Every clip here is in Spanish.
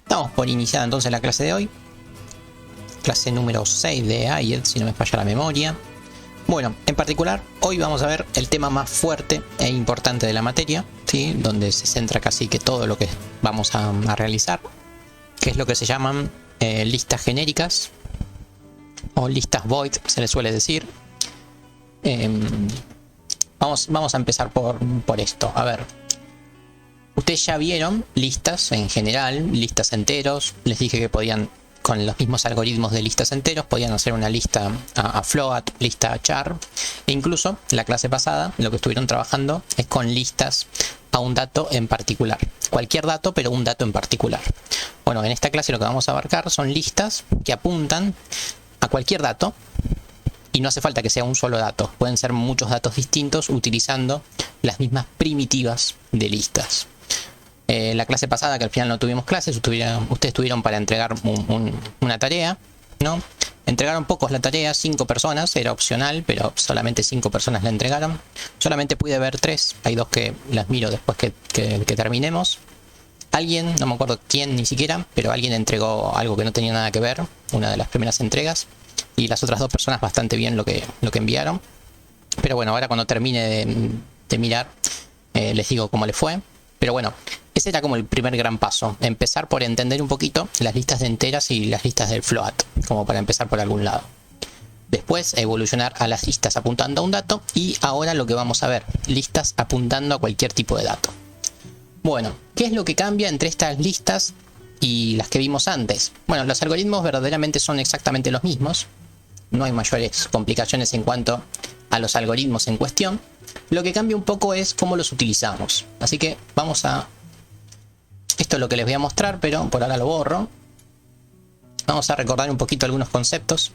Estamos por iniciar entonces la clase de hoy. Clase número 6 de IELTS, si no me falla la memoria. Bueno, en particular, hoy vamos a ver el tema más fuerte e importante de la materia, ¿sí? Donde se centra casi que todo lo que vamos a realizar, que es lo que se llaman listas genéricas o listas void, se le suele decir. Vamos a empezar por esto. A ver, ustedes ya vieron listas en general, listas enteros. Les dije que podían, con los mismos algoritmos de listas enteros, podían hacer una lista a float, lista a char. E incluso la clase pasada lo que estuvieron trabajando es con listas a un dato en particular. Cualquier dato, pero un dato en particular. Bueno, en esta clase lo que vamos a abarcar son listas que apuntan a cualquier dato. Y no hace falta que sea un solo dato. Pueden ser muchos datos distintos utilizando las mismas primitivas de listas. La clase pasada, que al final no tuvimos clases, ustedes tuvieron para entregar una tarea, ¿no? Entregaron pocos la tarea, 5 personas, era opcional, pero solamente 5 personas la entregaron. Solamente pude ver 3, hay 2 que las miro después que terminemos. Alguien, no me acuerdo quién ni siquiera, pero alguien entregó algo que no tenía nada que ver, una de las primeras entregas. Y las otras 2 personas bastante bien lo que enviaron. Pero bueno, ahora cuando termine de mirar, les digo cómo les fue. Pero bueno, ese era como el primer gran paso. Empezar por entender un poquito las listas de enteras y las listas del float, como para empezar por algún lado. Después evolucionar a las listas apuntando a un dato. Y ahora lo que vamos a ver, listas apuntando a cualquier tipo de dato. Bueno, ¿qué es lo que cambia entre estas listas y las que vimos antes? Bueno, los algoritmos verdaderamente son exactamente los mismos. No hay mayores complicaciones en cuanto a los algoritmos en cuestión. Lo que cambia un poco es cómo los utilizamos. Así que vamos a... Esto es lo que les voy a mostrar, pero por ahora lo borro. Vamos a recordar un poquito algunos conceptos,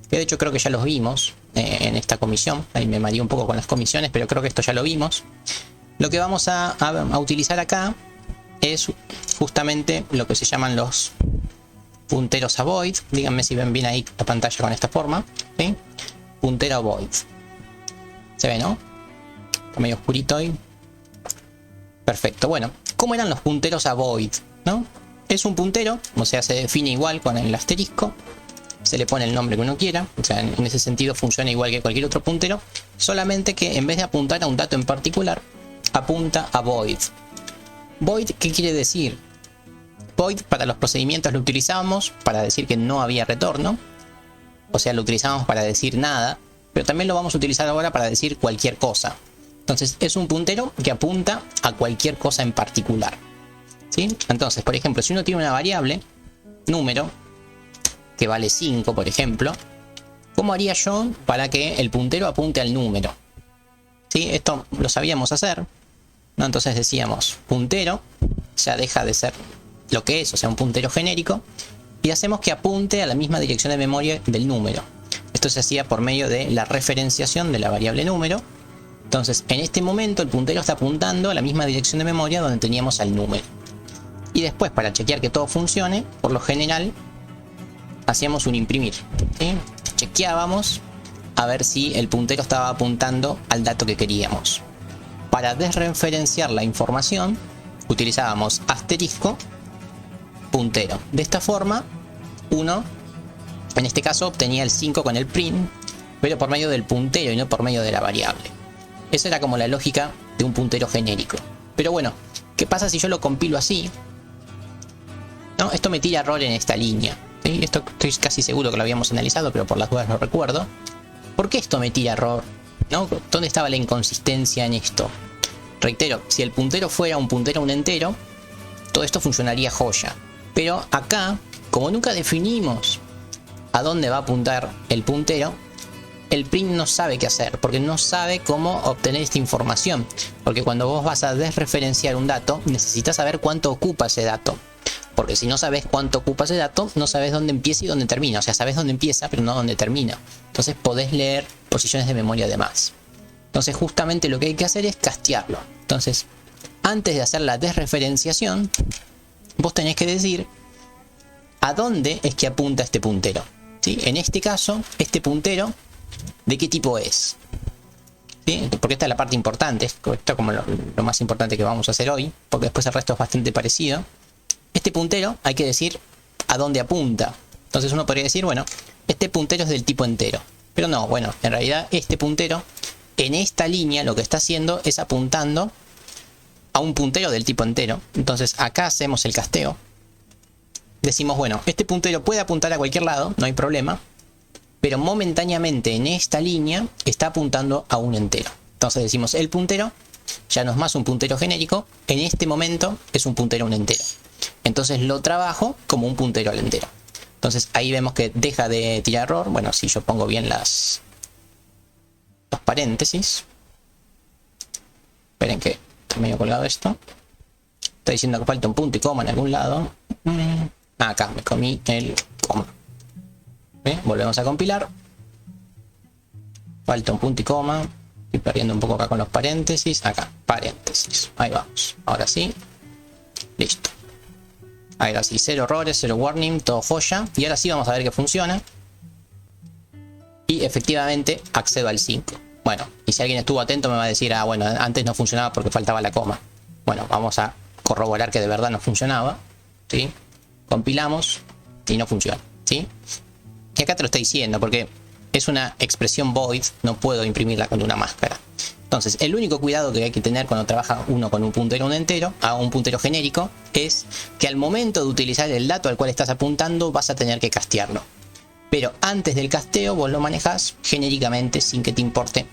que de hecho creo que ya los vimos en esta comisión. Ahí me mareé un poco con las comisiones, pero creo que esto ya lo vimos. Lo que vamos a utilizar acá es justamente lo que se llaman los punteros a void. Díganme si ven bien ahí la pantalla con esta forma, ¿sí? Puntero a void. ¿Se ve, no? Está medio oscurito hoy. Perfecto. Bueno, ¿cómo eran los punteros a void, no? Es un puntero, o sea, se define igual con el asterisco. Se le pone el nombre que uno quiera. O sea, en ese sentido funciona igual que cualquier otro puntero. Solamente que en vez de apuntar a un dato en particular, apunta a void. Void, ¿qué quiere decir? Void, para los procedimientos lo utilizábamos para decir que no había retorno. O sea, lo utilizábamos para decir nada. Pero también lo vamos a utilizar ahora para decir cualquier cosa. Entonces, es un puntero que apunta a cualquier cosa en particular, ¿sí? Entonces, por ejemplo, si uno tiene una variable, número, que vale 5, por ejemplo, ¿cómo haría yo para que el puntero apunte al número? ¿Sí? Esto lo sabíamos hacer, ¿no? Entonces decíamos, puntero, ya deja de ser lo que es, o sea, un puntero genérico, y hacemos que apunte a la misma dirección de memoria del número. Esto se hacía por medio de la referenciación de la variable número. Entonces, en este momento el puntero está apuntando a la misma dirección de memoria donde teníamos al número. Y después, para chequear que todo funcione, por lo general, hacíamos un imprimir, ¿sí? Chequeábamos a ver si el puntero estaba apuntando al dato que queríamos. Para desreferenciar la información, utilizábamos asterisco, puntero. De esta forma, uno, en este caso, obtenía el 5 con el print, pero por medio del puntero y no por medio de la variable. Esa era como la lógica de un puntero genérico. Pero bueno, ¿qué pasa si yo lo compilo así? ¿No? Esto me tira error en esta línea, ¿sí? Esto estoy casi seguro que lo habíamos analizado, pero por las dudas no recuerdo. ¿Por qué esto me tira error? ¿No? ¿Dónde estaba la inconsistencia en esto? Reitero, si el puntero fuera un puntero a un entero, todo esto funcionaría joya. Pero acá, como nunca definimos a dónde va a apuntar el puntero, el print no sabe qué hacer, porque no sabe cómo obtener esta información. Porque cuando vos vas a desreferenciar un dato, necesitas saber cuánto ocupa ese dato. Porque si no sabes cuánto ocupa ese dato, no sabes dónde empieza y dónde termina. O sea, sabes dónde empieza, pero no dónde termina. Entonces podés leer posiciones de memoria de más. Entonces justamente lo que hay que hacer es castearlo. Entonces, antes de hacer la desreferenciación, vos tenés que decir a dónde es que apunta este puntero, ¿sí? En este caso, este puntero, ¿de qué tipo es? ¿Sí? Porque esta es la parte importante. Esto es como lo más importante que vamos a hacer hoy, porque después el resto es bastante parecido. este puntero hay que decir a dónde apunta. Entonces uno podría decir, bueno, este puntero es del tipo entero. Pero no, bueno, en realidad este puntero en esta línea lo que está haciendo es apuntando a un puntero del tipo entero. Entonces acá hacemos el casteo. Decimos, bueno, este puntero puede apuntar a cualquier lado, no hay problema. Pero momentáneamente en esta línea está apuntando a un entero. Entonces decimos, el puntero ya no es más un puntero genérico. En este momento es un puntero a un entero. Entonces lo trabajo como un puntero al entero. Entonces ahí vemos que deja de tirar error. Bueno, si yo pongo bien los paréntesis. Esperen que está medio colgado esto. Está diciendo que falta un punto y coma en algún lado. Acá me comí el coma. ¿Bien? Volvemos a compilar. Falta un punto y coma. Estoy perdiendo un poco acá con los paréntesis. Acá, paréntesis. Ahí vamos. Ahora sí. Listo. Ahora sí, cero errores, cero warning, todo joya. Y ahora sí vamos a ver que funciona. Y efectivamente accedo al 5. Bueno, y si alguien estuvo atento me va a decir, ah, bueno, antes no funcionaba porque faltaba la coma. Bueno, vamos a corroborar que de verdad no funcionaba. ¿Sí? Compilamos y no funciona. ¿Sí? Y acá te lo estoy diciendo porque es una expresión void, no puedo imprimirla con una máscara. Entonces, el único cuidado que hay que tener cuando trabaja uno con un puntero a un puntero genérico, es que al momento de utilizar el dato al cual estás apuntando vas a tener que castearlo. Pero antes del casteo vos lo manejás genéricamente sin que te importe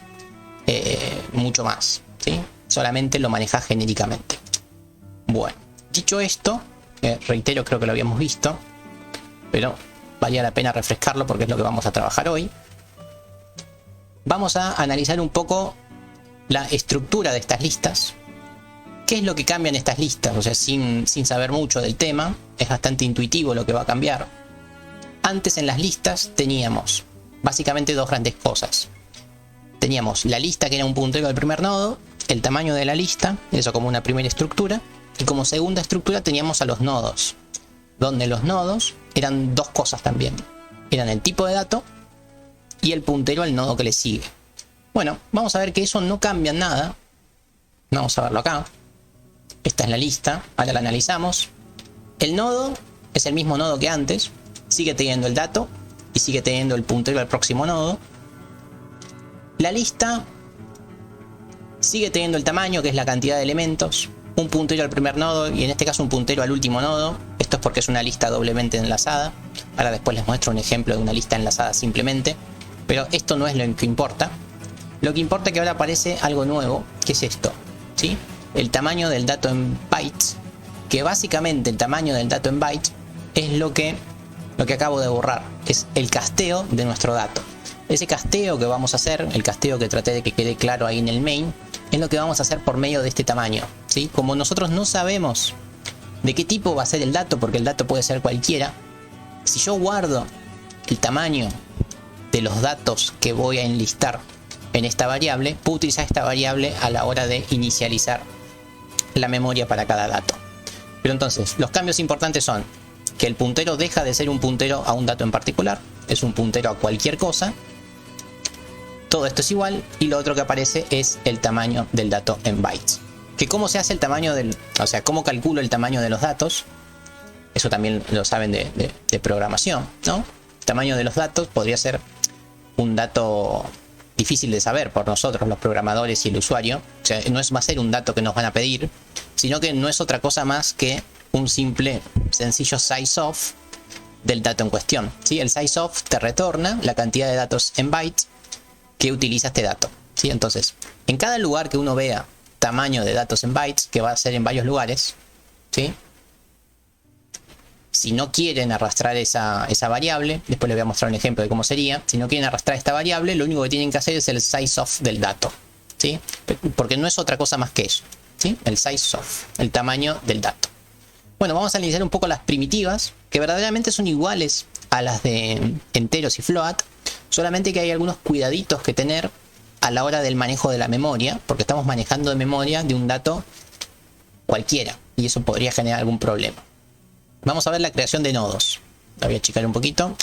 mucho más, ¿sí? Solamente lo manejás genéricamente. Bueno, dicho esto, reitero, creo que lo habíamos visto, pero valía la pena refrescarlo porque es lo que vamos a trabajar hoy. Vamos a analizar un poco la estructura de estas listas. ¿Qué es lo que cambia en estas listas? O sea, sin saber mucho del tema, es bastante intuitivo lo que va a cambiar. Antes en las listas teníamos básicamente dos grandes cosas. Teníamos la lista, que era un puntero del primer nodo, el tamaño de la lista, eso como una primera estructura, y como segunda estructura teníamos a los nodos, donde los nodos eran dos cosas también. Eran el tipo de dato y el puntero al nodo que le sigue. Bueno, vamos a ver que eso no cambia nada. Vamos a verlo acá. Esta es la lista, ahora la analizamos. El nodo es el mismo nodo que antes, sigue teniendo el dato y sigue teniendo el puntero al próximo nodo. La lista sigue teniendo el tamaño, que es la cantidad de elementos, un puntero al primer nodo y en este caso un puntero al último nodo. Esto es porque es una lista doblemente enlazada. Ahora después les muestro un ejemplo de una lista enlazada simplemente, pero esto no es lo que importa. Lo que importa es que ahora aparece algo nuevo, que es esto, ¿sí? El tamaño del dato en bytes, que básicamente el tamaño del dato en bytes es lo que acabo de borrar, es el casteo de nuestro dato. Ese casteo que vamos a hacer, el casteo que traté de que quede claro ahí en el main, es lo que vamos a hacer por medio de este tamaño, ¿sí? Como nosotros no sabemos de qué tipo va a ser el dato, porque el dato puede ser cualquiera, si yo guardo el tamaño de los datos que voy a enlistar en esta variable, puedo utilizar esta variable a la hora de inicializar la memoria para cada dato. Pero entonces, los cambios importantes son que el puntero deja de ser un puntero a un dato en particular, es un puntero a cualquier cosa. Todo esto es igual, y lo otro que aparece es el tamaño del dato en bytes. Que cómo se hace el tamaño o sea, cómo calculo el tamaño de los datos, eso también lo saben de programación, ¿no? El tamaño de los datos podría ser un dato difícil de saber por nosotros, los programadores y el usuario. O sea, no va a ser un dato que nos van a pedir, sino que no es otra cosa más que un simple, sencillo sizeof del dato en cuestión, ¿sí? El sizeof te retorna la cantidad de datos en bytes que utiliza este dato, ¿sí? Entonces, en cada lugar que uno vea tamaño de datos en bytes, que va a ser en varios lugares, ¿sí? Si no quieren arrastrar esa variable, después les voy a mostrar un ejemplo de cómo sería. Si no quieren arrastrar esta variable, lo único que tienen que hacer es el sizeof del dato, ¿sí? Porque no es otra cosa más que eso, ¿sí? El sizeof, el tamaño del dato. Bueno, vamos a analizar un poco las primitivas, que verdaderamente son iguales a las de enteros y float, solamente que hay algunos cuidaditos que tener a la hora del manejo de la memoria, porque estamos manejando de memoria de un dato cualquiera, y eso podría generar algún problema. Vamos a ver la creación de nodos. La voy a achicar un poquito.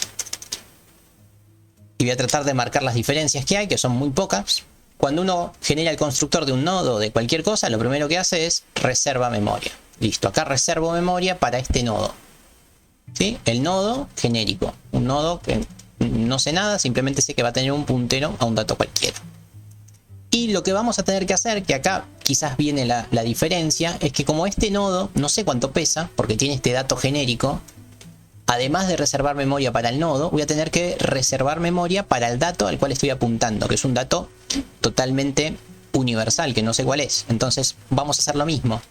Y voy a tratar de marcar las diferencias que hay, que son muy pocas. Cuando uno genera el constructor de un nodo de cualquier cosa, lo primero que hace es reserva memoria. listo, acá reservo memoria para este nodo. ¿Sí? El nodo genérico, un nodo que no sé nada, simplemente sé que va a tener un puntero a un dato cualquiera. Y lo que vamos a tener que hacer, que acá quizás viene la diferencia, es que como este nodo no sé cuánto pesa, porque tiene este dato genérico, además de reservar memoria para el nodo, voy a tener que reservar memoria para el dato al cual estoy apuntando, que es un dato totalmente universal, que no sé cuál es. Entonces vamos a hacer lo mismo.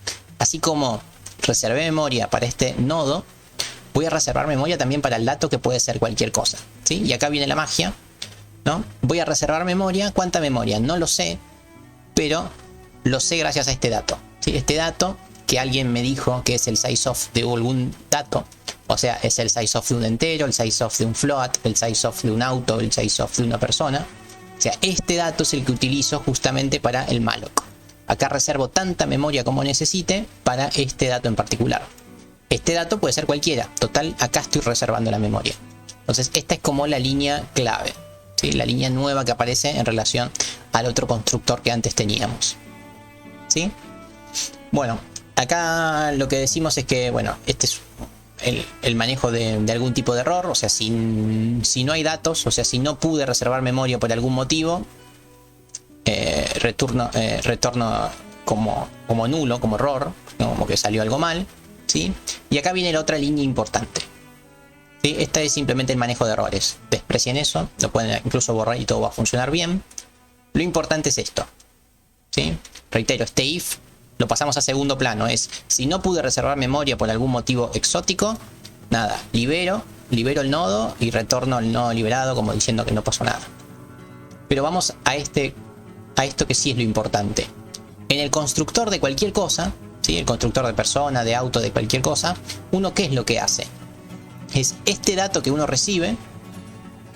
Así como reservé memoria para este nodo, voy a reservar memoria también para el dato, que puede ser cualquier cosa, ¿sí? Y acá viene la magia, ¿no? Voy a reservar memoria. ¿Cuánta memoria? No lo sé, pero lo sé gracias a este dato, ¿sí? Este dato que alguien me dijo que es el sizeof de algún dato, o sea, es el sizeof de un entero, el sizeof de un float, el sizeof de un auto, el sizeof de una persona. O sea, este dato es el que utilizo justamente para el malloc. Acá reservo tanta memoria como necesite para este dato en particular. Este dato puede ser cualquiera. Total, acá estoy reservando la memoria. Entonces, esta es como la línea clave, ¿sí? La línea nueva que aparece en relación al otro constructor que antes teníamos, ¿sí? Bueno, acá lo que decimos es que, bueno, este es el manejo de algún tipo de error. O sea, si no hay datos, o sea, si no pude reservar memoria por algún motivo, retorno como nulo, como error, como que salió algo mal, ¿sí? Y acá viene la otra línea importante, ¿sí? Esta es simplemente el manejo de errores. Desprecien eso, lo pueden incluso borrar y todo va a funcionar bien. Lo importante es esto, ¿sí? Reitero, este if lo pasamos a segundo plano. Es, si no pude reservar memoria por algún motivo exótico, nada, libero el nodo y retorno el nodo liberado, como diciendo que no pasó nada. Pero vamos a esto que sí es lo importante. En el constructor de cualquier cosa, ¿sí? El constructor de persona, de auto, de cualquier cosa, uno, ¿qué es lo que hace? Es este dato que uno recibe,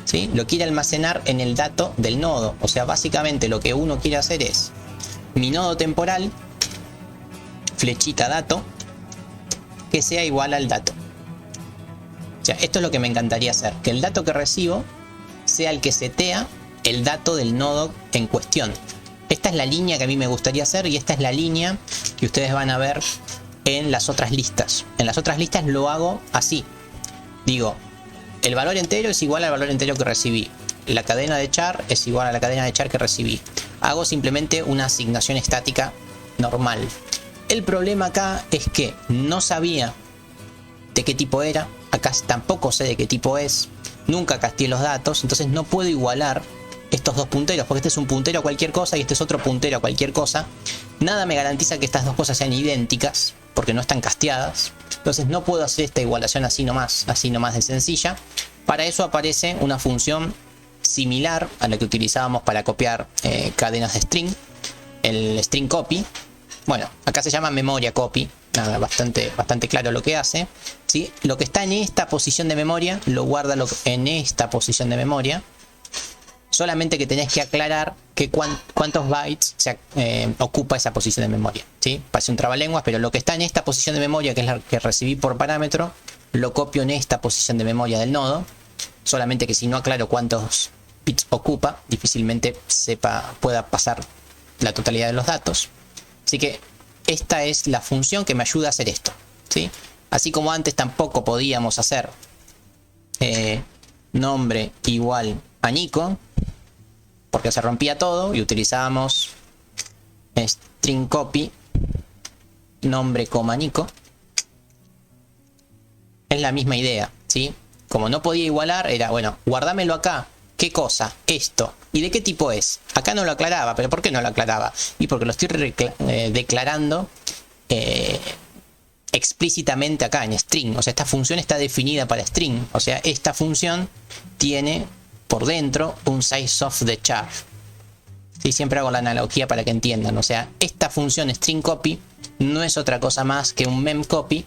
¿sí? Lo quiere almacenar en el dato del nodo. O sea, básicamente lo que uno quiere hacer es mi nodo temporal, flechita dato, que sea igual al dato. O sea, esto es lo que me encantaría hacer, que el dato que recibo sea el que setea el dato del nodo en cuestión. Esta es la línea que a mí me gustaría hacer, y esta es la línea que ustedes van a ver en las otras listas. En las otras listas lo hago así. Digo, el valor entero es igual al valor entero que recibí. La cadena de char es igual a la cadena de char que recibí. Hago simplemente una asignación estática normal. El problema acá es que no sabía de qué tipo era. Acá tampoco sé de qué tipo es. Nunca casteé los datos, entonces no puedo igualar estos dos punteros, porque este es un puntero a cualquier cosa y este es otro puntero a cualquier cosa. Nada me garantiza que estas dos cosas sean idénticas, porque no están casteadas. Entonces no puedo hacer esta igualación así nomás de sencilla. Para eso aparece una función similar a la que utilizábamos para copiar cadenas de string, el string copy. Bueno, acá se llama memoria copy. Nada, bastante claro lo que hace, ¿sí? Lo que está en esta posición de memoria lo guarda en esta posición de memoria. Solamente que tenés que aclarar que cuántos bytes ocupa esa posición de memoria, ¿sí? Parece un trabalenguas, pero lo que está en esta posición de memoria, que es la que recibí por parámetro, lo copio en esta posición de memoria del nodo. Solamente que si no aclaro cuántos bits ocupa, difícilmente pueda pasar la totalidad de los datos. Así que esta es la función que me ayuda a hacer esto, ¿sí? Así como antes tampoco podíamos hacer nombre igual a Nico, porque se rompía todo, y utilizábamos string copy nombre, Nico. Es la misma idea, ¿sí? Como no podía igualar, era, bueno, guárdamelo acá. ¿Qué cosa? Esto. ¿Y de qué tipo es? Acá no lo aclaraba. ¿Pero por qué no lo aclaraba? Y porque lo estoy declarando explícitamente acá en string. O sea, esta función está definida para string. O sea, esta función tiene por dentro un sizeof de char. ¿Sí? Siempre hago la analogía para que entiendan. O sea, esta función string copy no es otra cosa más que un memcopy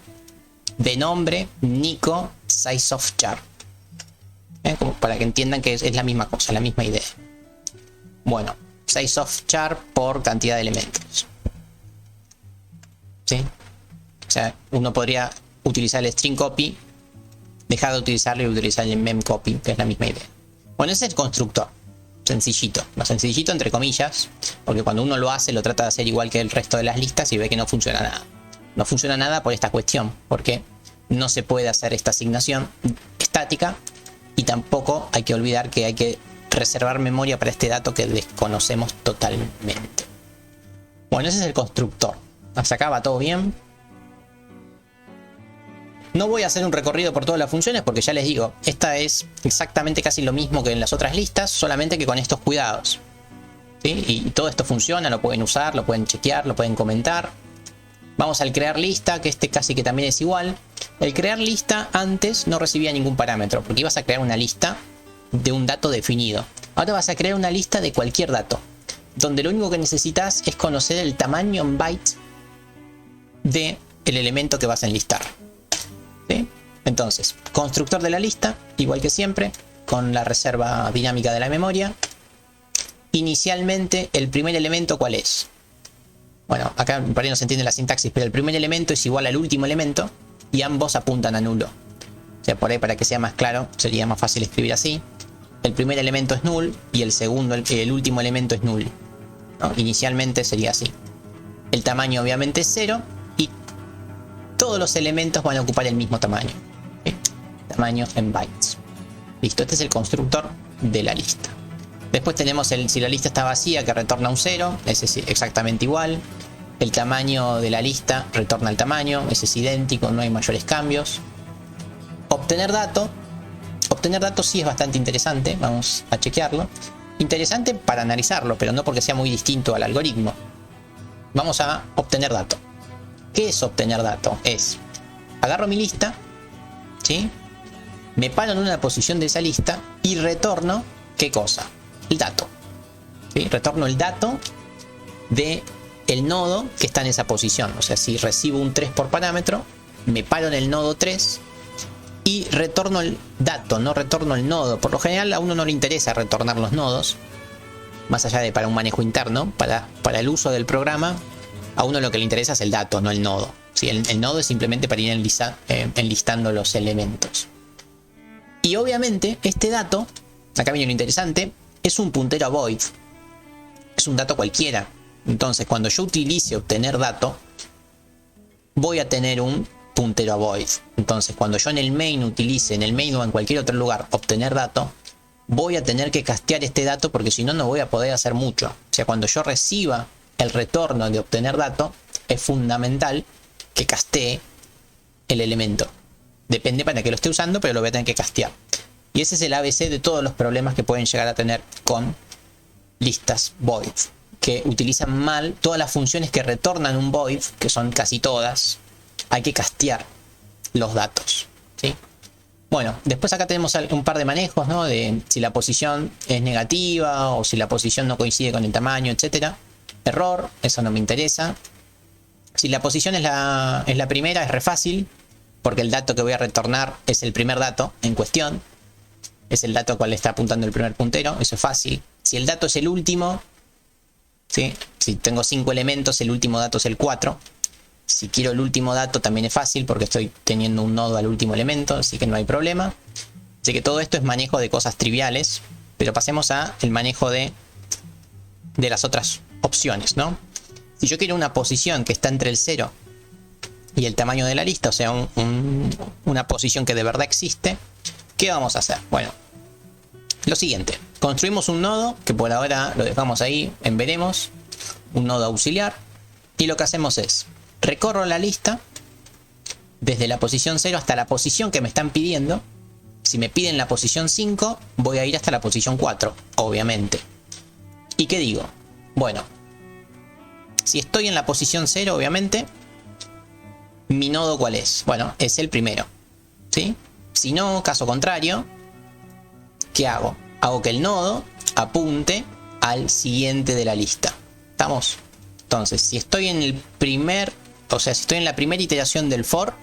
de nombre Nico sizeof char. Como para que entiendan que es la misma cosa, la misma idea. Bueno, sizeof char por cantidad de elementos, ¿sí? O sea, uno podría utilizar el string copy, dejar de utilizarlo y utilizar el memcopy, que es la misma idea. Bueno, ese es el constructor. Sencillito. No, sencillito entre comillas, porque cuando uno lo hace, lo trata de hacer igual que el resto de las listas y ve que no funciona nada. No funciona nada por esta cuestión, porque no se puede hacer esta asignación estática y tampoco hay que olvidar que hay que reservar memoria para este dato que desconocemos totalmente. Bueno, ese es el constructor. Hasta acá va todo bien. No voy a hacer un recorrido por todas las funciones porque ya les digo, esta es exactamente casi lo mismo que en las otras listas, solamente que con estos cuidados. ¿Sí? Y todo esto funciona, lo pueden usar, lo pueden chequear, lo pueden comentar. Vamos al crear lista, que este casi que también es igual. El crear lista antes no recibía ningún parámetro, porque ibas a crear una lista de un dato definido. Ahora vas a crear una lista de cualquier dato, donde lo único que necesitas es conocer el tamaño en bytes del elemento que vas a enlistar. ¿Sí? Entonces, constructor de la lista, igual que siempre, con la reserva dinámica de la memoria. Inicialmente, el primer elemento, ¿cuál es? Bueno, acá por ahí no se entiende la sintaxis, pero el primer elemento es igual al último elemento y ambos apuntan a nulo. O sea, por ahí para que sea más claro, sería más fácil escribir así. El primer elemento es null y el último elemento es null, ¿no? Inicialmente sería así. El tamaño obviamente es 0 y todos los elementos van a ocupar el mismo tamaño. ¿Sí? Tamaño en bytes. Listo, este es el constructor de la lista. Después tenemos si la lista está vacía, que retorna un 0, ese es exactamente igual. El tamaño de la lista retorna el tamaño, ese es idéntico, no hay mayores cambios. Obtener dato. Obtener datos sí es bastante interesante, vamos a chequearlo. Interesante para analizarlo, pero no porque sea muy distinto al algoritmo. Vamos a obtener dato. ¿Qué es obtener dato? Es, agarro mi lista, ¿sí? Me paro en una posición de esa lista y retorno, ¿qué cosa? El dato. ¿Sí? Retorno el dato de el nodo que está en esa posición. O sea, si recibo un 3 por parámetro, me paro en el nodo 3 y retorno el dato, no retorno el nodo. Por lo general a uno no le interesa retornar los nodos, más allá de para un manejo interno. Para el uso del programa, a uno lo que le interesa es el dato, no el nodo. ¿Sí? El nodo es simplemente para ir enlistando los elementos. Y obviamente este dato, acá viene lo interesante, es un puntero a void. Es un dato cualquiera. Entonces cuando yo utilice obtener dato, voy a tener un puntero a void. Entonces cuando yo en el main utilice, en el main o en cualquier otro lugar, obtener dato, voy a tener que castear este dato porque si no, no voy a poder hacer mucho. O sea, cuando yo reciba el retorno de obtener dato, es fundamental que castee el elemento. Depende para qué lo esté usando, pero lo voy a tener que castear. Y ese es el ABC de todos los problemas que pueden llegar a tener con listas void, que utilizan mal todas las funciones que retornan un void, que son casi todas. Hay que castear los datos, ¿sí? Bueno, después acá tenemos un par de manejos, ¿no? De si la posición es negativa o si la posición no coincide con el tamaño, etcétera. Error, eso no me interesa. Si la posición es la primera, es re fácil, porque el dato que voy a retornar es el primer dato en cuestión. Es el dato al cual le está apuntando el primer puntero, eso es fácil. Si el dato es el último, ¿sí? Si tengo 5 elementos, el último dato es el 4. Si quiero el último dato también es fácil porque estoy teniendo un nodo al último elemento, así que no hay problema. Así que todo esto es manejo de cosas triviales, pero pasemos a el manejo de las otras opciones, ¿no? Si yo quiero una posición que está entre el 0 y el tamaño de la lista, o sea, una posición que de verdad existe, ¿qué vamos a hacer? Bueno, lo siguiente, construimos un nodo, que por ahora lo dejamos ahí en veremos, un nodo auxiliar, y lo que hacemos es, recorro la lista, desde la posición 0 hasta la posición que me están pidiendo. Si me piden la posición 5, voy a ir hasta la posición 4, obviamente. ¿Y qué digo? Bueno, si estoy en la posición 0, obviamente, ¿mi nodo cuál es? Bueno, es el primero, ¿sí? Si no, caso contrario, ¿qué hago? Hago que el nodo apunte al siguiente de la lista. ¿Estamos? Entonces, si estoy en el primer, o sea, si estoy en la primera iteración del for,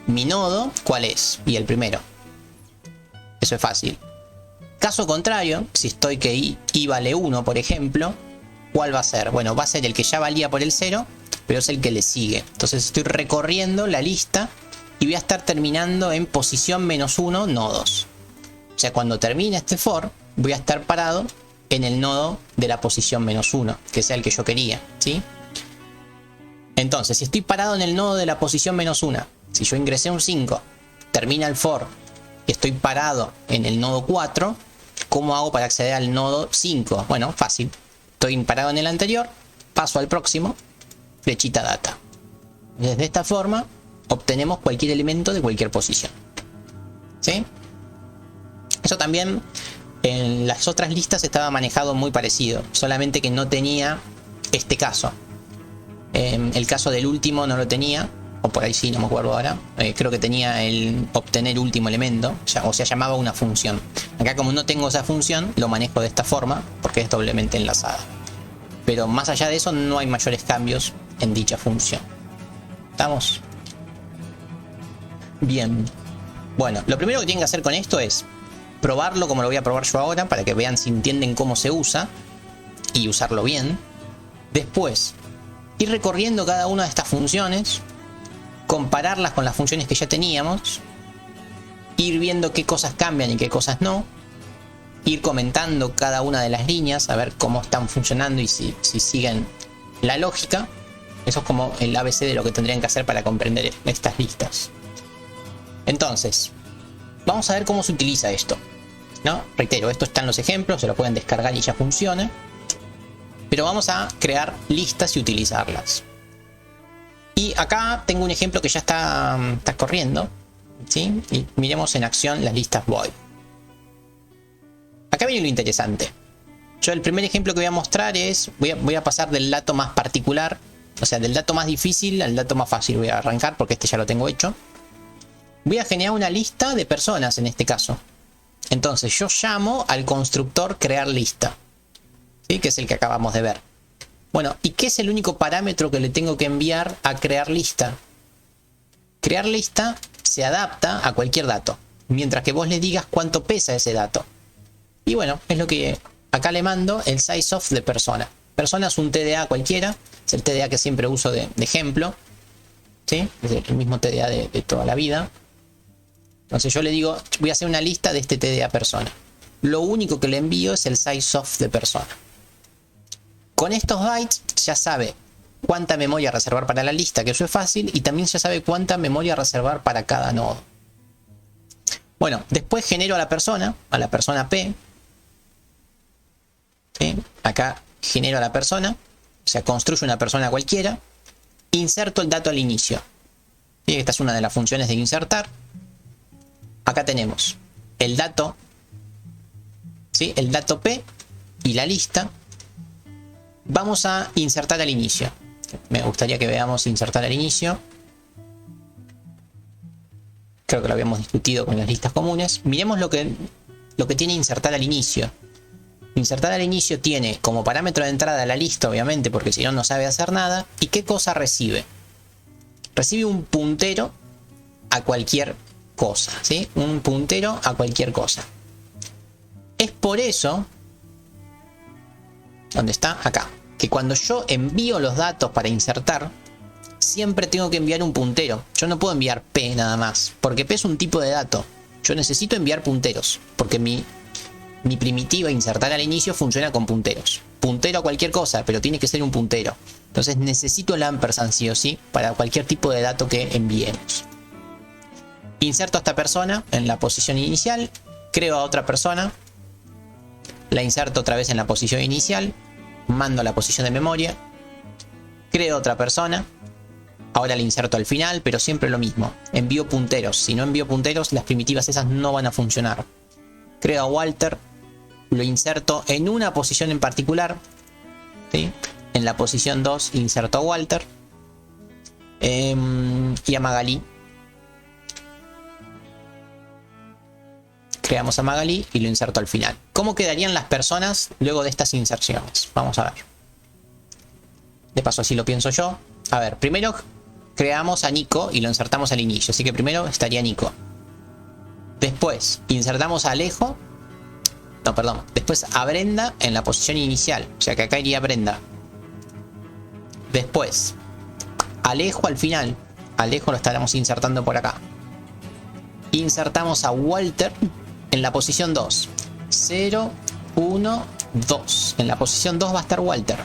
mi nodo, ¿cuál es? Y el primero. Eso es fácil. Caso contrario, si estoy que i vale 1, por ejemplo, ¿cuál va a ser? Bueno, va a ser el que ya valía por el 0, pero es el que le sigue. Entonces estoy recorriendo la lista y voy a estar terminando en posición -1 nodos. O sea, cuando termine este for, voy a estar parado en el nodo de la posición -1, que sea el que yo quería, ¿sí? Entonces, si estoy parado en el nodo de la posición -1, si yo ingresé un 5, termina el for y estoy parado en el nodo 4, ¿cómo hago para acceder al nodo 5? Bueno, fácil. Estoy parado en el anterior, paso al próximo, flechita data. Desde esta forma obtenemos cualquier elemento de cualquier posición. ¿Sí? Eso también en las otras listas estaba manejado muy parecido, solamente que no tenía este caso. El caso del último no lo tenía, o por ahí sí, no me acuerdo ahora. Creo que tenía el obtener último elemento, o sea, llamaba una función. Acá, como no tengo esa función, lo manejo de esta forma porque es doblemente enlazada. Pero más allá de eso, no hay mayores cambios en dicha función. ¿Estamos? Bien. Bueno, lo primero que tienen que hacer con esto es probarlo como lo voy a probar yo ahora, para que vean si entienden cómo se usa y usarlo bien. Después, ir recorriendo cada una de estas funciones, compararlas con las funciones que ya teníamos, ir viendo qué cosas cambian y qué cosas no, ir comentando cada una de las líneas, a ver cómo están funcionando y si siguen la lógica. Eso es como el ABC de lo que tendrían que hacer para comprender estas listas. Entonces, vamos a ver cómo se utiliza esto, ¿no? Reitero, esto está en los ejemplos, se lo pueden descargar y ya funciona. Pero vamos a crear listas y utilizarlas. Y acá tengo un ejemplo que ya está corriendo, ¿sí? Y miremos en acción las listas void. Acá viene lo interesante. Yo el primer ejemplo que voy a mostrar es, voy a pasar del dato más particular, o sea, del dato más difícil al dato más fácil. Voy a arrancar porque este ya lo tengo hecho. Voy a generar una lista de personas en este caso. Entonces yo llamo al constructor crear lista, ¿sí? Que es el que acabamos de ver. Bueno, ¿y qué es el único parámetro que le tengo que enviar a crear lista? Crear lista se adapta a cualquier dato, mientras que vos le digas cuánto pesa ese dato. Y bueno, es lo que acá le mando, el sizeOf de persona. Persona es un TDA cualquiera, es el TDA que siempre uso de ejemplo, ¿sí? Es el mismo TDA de toda la vida. Entonces yo le digo, voy a hacer una lista de este TDA persona. Lo único que le envío es el sizeOf de persona. Con estos bytes ya sabe cuánta memoria reservar para la lista, que eso es fácil, y también ya sabe cuánta memoria reservar para cada nodo. Bueno, después genero a la persona P. ¿Sí? Acá genero a la persona, o sea, construyo una persona cualquiera, inserto el dato al inicio. ¿Sí? Esta es una de las funciones de insertar. Acá tenemos el dato, ¿sí? El dato P y la lista. Vamos a insertar al inicio. Me gustaría que veamos insertar al inicio. Creo que lo habíamos discutido con las listas comunes. Miremos lo que tiene insertar al inicio. Insertar al inicio tiene como parámetro de entrada la lista, obviamente, porque si no, no sabe hacer nada. ¿Y qué cosa recibe? Recibe un puntero a cualquier cosa, ¿sí? Un puntero a cualquier cosa. Es por eso, ¿dónde está? Acá. Que cuando yo envío los datos para insertar, siempre tengo que enviar un puntero. Yo no puedo enviar P nada más, porque P es un tipo de dato. Yo necesito enviar punteros, porque mi primitiva insertar al inicio funciona con punteros. Puntero a cualquier cosa, pero tiene que ser un puntero. Entonces necesito el ampersand sí o sí para cualquier tipo de dato que enviemos. Inserto a esta persona en la posición inicial, creo a otra persona, la inserto otra vez en la posición inicial, mando a la posición de memoria, creo otra persona, ahora la inserto al final, pero siempre lo mismo, envío punteros. Si no envío punteros, las primitivas esas no van a funcionar. Creo a Walter, lo inserto en una posición en particular, ¿sí? En la posición 2 inserto a Walter, y a Magali. Creamos a Magali y lo inserto al final. ¿Cómo quedarían las personas luego de estas inserciones? Vamos a ver. De paso así lo pienso yo. A ver, primero creamos a Nico y lo insertamos al inicio. Así que primero estaría Nico. Después insertamos a Alejo. No, perdón. Después a Brenda en la posición inicial. O sea que acá iría Brenda. Después Alejo al final. Alejo lo estaremos insertando por acá. Insertamos a Walter en la posición 2. 0, 1, 2. En la posición 2 va a estar Walter.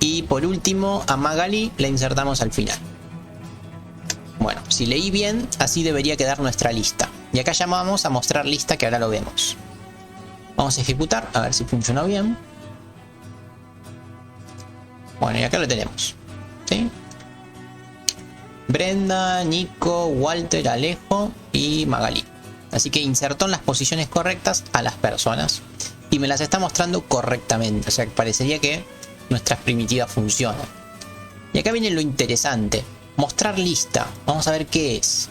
Y por último, a Magali la insertamos al final. Bueno, si leí bien, así debería quedar nuestra lista. Y acá llamamos a mostrar lista, que ahora lo vemos. Vamos a ejecutar, a ver si funcionó bien. Bueno, y acá lo tenemos, ¿sí? Brenda, Nico, Walter, Alejo y Magali. Así que insertó en las posiciones correctas a las personas. Y me las está mostrando correctamente. O sea, parecería que nuestras primitivas funcionan. Y acá viene lo interesante. Mostrar lista. Vamos a ver qué es.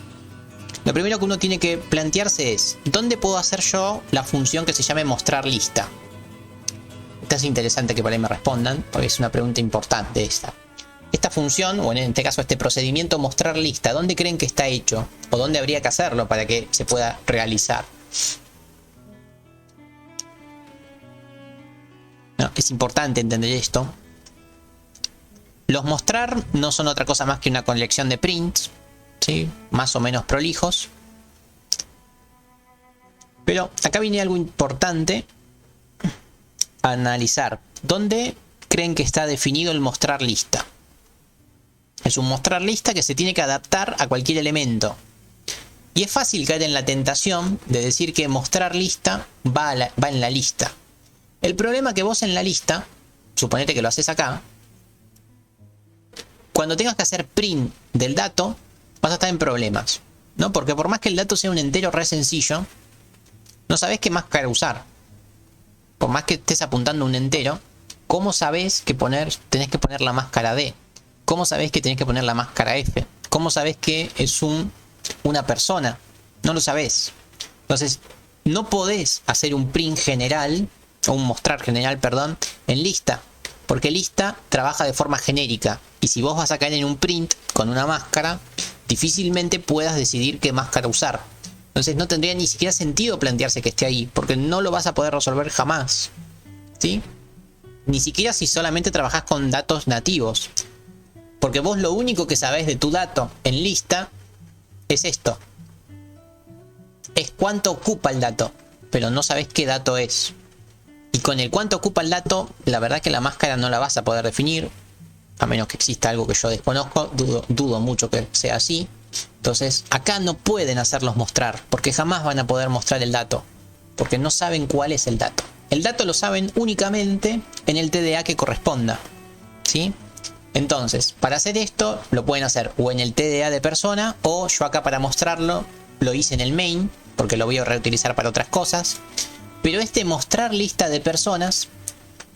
Lo primero que uno tiene que plantearse es: ¿dónde puedo hacer yo la función que se llame mostrar lista? Esta es interesante que por ahí me respondan, porque es una pregunta importante esta. Esta función, o en este caso este procedimiento mostrar lista, ¿dónde creen que está hecho? ¿O dónde habría que hacerlo para que se pueda realizar? No, es importante entender esto. Los mostrar no son otra cosa más que una colección de prints, ¿sí? Más o menos prolijos. Pero acá viene algo importante a analizar. ¿Dónde creen que está definido el mostrar lista? Es un mostrar lista que se tiene que adaptar a cualquier elemento. Y es fácil caer en la tentación de decir que mostrar lista va en la lista. El problema que vos en la lista, suponete que lo haces acá, cuando tengas que hacer print del dato, vas a estar en problemas, ¿no? Porque por más que el dato sea un entero re sencillo, no sabés qué máscara usar. Por más que estés apuntando un entero, ¿cómo sabés que tenés que poner la máscara D? ¿Cómo sabés que tenés que poner la máscara F? ¿Cómo sabés que es una persona? No lo sabés. Entonces, no podés hacer un print general, o un mostrar general, perdón, en lista. Porque lista trabaja de forma genérica. Y si vos vas a caer en un print con una máscara, difícilmente puedas decidir qué máscara usar. Entonces no tendría ni siquiera sentido plantearse que esté ahí, porque no lo vas a poder resolver jamás, ¿sí? Ni siquiera si solamente trabajás con datos nativos. Porque vos lo único que sabés de tu dato en lista es esto. Es cuánto ocupa el dato, pero no sabés qué dato es. Y con el cuánto ocupa el dato, la verdad que la máscara no la vas a poder definir, a menos que exista algo que yo desconozco, dudo mucho que sea así. Entonces acá no pueden hacerlos mostrar, porque jamás van a poder mostrar el dato, porque no saben cuál es el dato. El dato lo saben únicamente en el TDA que corresponda, ¿sí? Entonces, para hacer esto, lo pueden hacer o en el TDA de persona, o yo acá para mostrarlo, lo hice en el main, porque lo voy a reutilizar para otras cosas. Pero este mostrar lista de personas,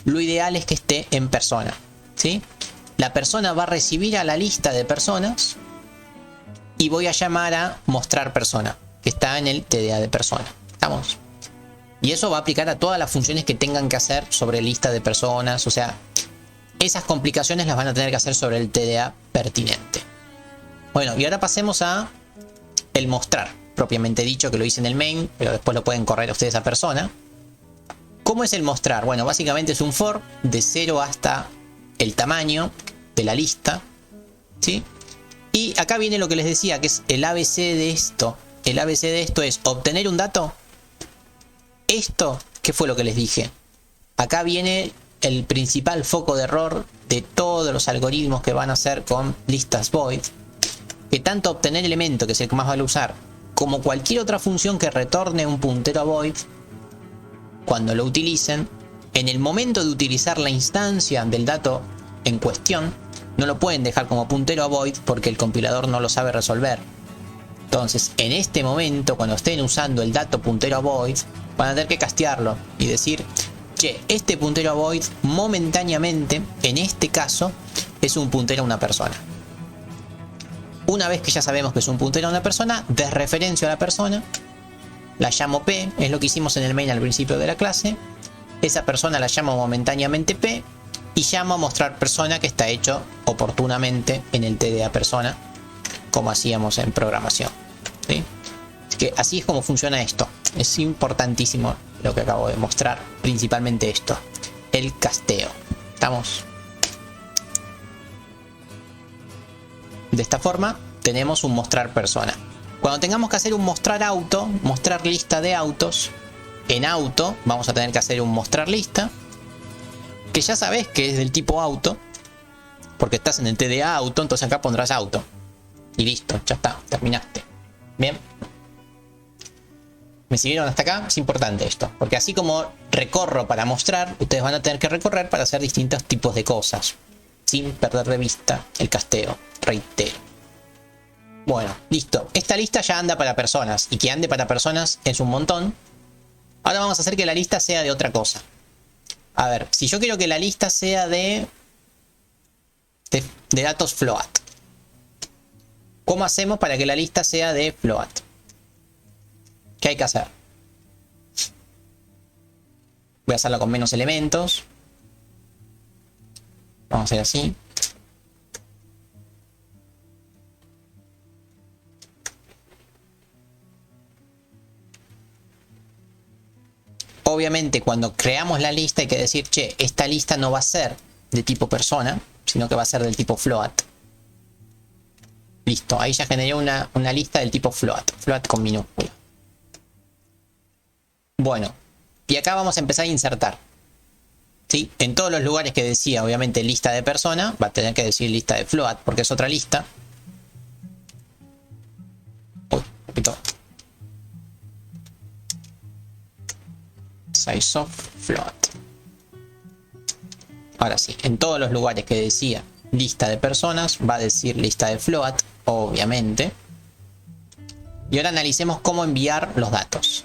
lo ideal es que esté en persona, ¿sí? La persona va a recibir a la lista de personas y voy a llamar a mostrar persona, que está en el TDA de persona. ¿Estamos? Y eso va a aplicar a todas las funciones que tengan que hacer sobre lista de personas. O sea, esas complicaciones las van a tener que hacer sobre el TDA pertinente. Bueno, y ahora pasemos a el mostrar, propiamente dicho, que lo hice en el main, pero después lo pueden correr ustedes a persona. ¿Cómo es el mostrar? Bueno, básicamente es un for de 0 hasta el tamaño de la lista, ¿sí? Y acá viene lo que les decía, que es el ABC de esto. El ABC de esto es obtener un dato. Esto, ¿qué fue lo que les dije? Acá viene el principal foco de error de todos los algoritmos que van a hacer con listas void. Que tanto obtener elemento, que es el que más vale usar, como cualquier otra función que retorne un puntero a void, cuando lo utilicen, en el momento de utilizar la instancia del dato en cuestión, no lo pueden dejar como puntero a void porque el compilador no lo sabe resolver. Entonces, en este momento, cuando estén usando el dato puntero a void, van a tener que castearlo y decir: che, este puntero a void momentáneamente, en este caso, es un puntero a una persona. Una vez que ya sabemos que es un puntero a una persona, desreferencio a la persona, la llamo P, es lo que hicimos en el main al principio de la clase. Esa persona la llamo momentáneamente P y llamo a mostrar persona, que está hecho oportunamente en el TDA persona, como hacíamos en programación, ¿sí? Así que así es como funciona esto. Es importantísimo lo que acabo de mostrar, principalmente esto, el casteo. ¿Estamos? De esta forma tenemos un mostrar persona. Cuando tengamos que hacer un mostrar auto, mostrar lista de autos, en auto vamos a tener que hacer un mostrar lista, que ya sabés que es del tipo auto, porque estás en el TDA auto, entonces acá pondrás auto. Y listo, ya está, terminaste. Bien. ¿Me siguieron hasta acá? Es importante esto, porque así como recorro para mostrar, ustedes van a tener que recorrer para hacer distintos tipos de cosas, sin perder de vista el casteo, reitero. Bueno, listo. Esta lista ya anda para personas, y que ande para personas es un montón. Ahora vamos a hacer que la lista sea de otra cosa. A ver, si yo quiero que la lista sea de datos float, ¿cómo hacemos para que la lista sea de float? ¿Qué hay que hacer? Voy a hacerlo con menos elementos. Vamos a hacer así. Obviamente cuando creamos la lista hay que decir, che, esta lista no va a ser de tipo persona, sino que va a ser del tipo float. Listo, ahí ya generé una lista del tipo float, float con minúscula. Bueno, y acá vamos a empezar a insertar. ¿Sí? En todos los lugares que decía, obviamente, lista de persona, va a tener que decir lista de float, porque es otra lista. Uy, repito. Size of float. Ahora sí, en todos los lugares que decía lista de personas, va a decir lista de float, obviamente. Y ahora analicemos cómo enviar los datos.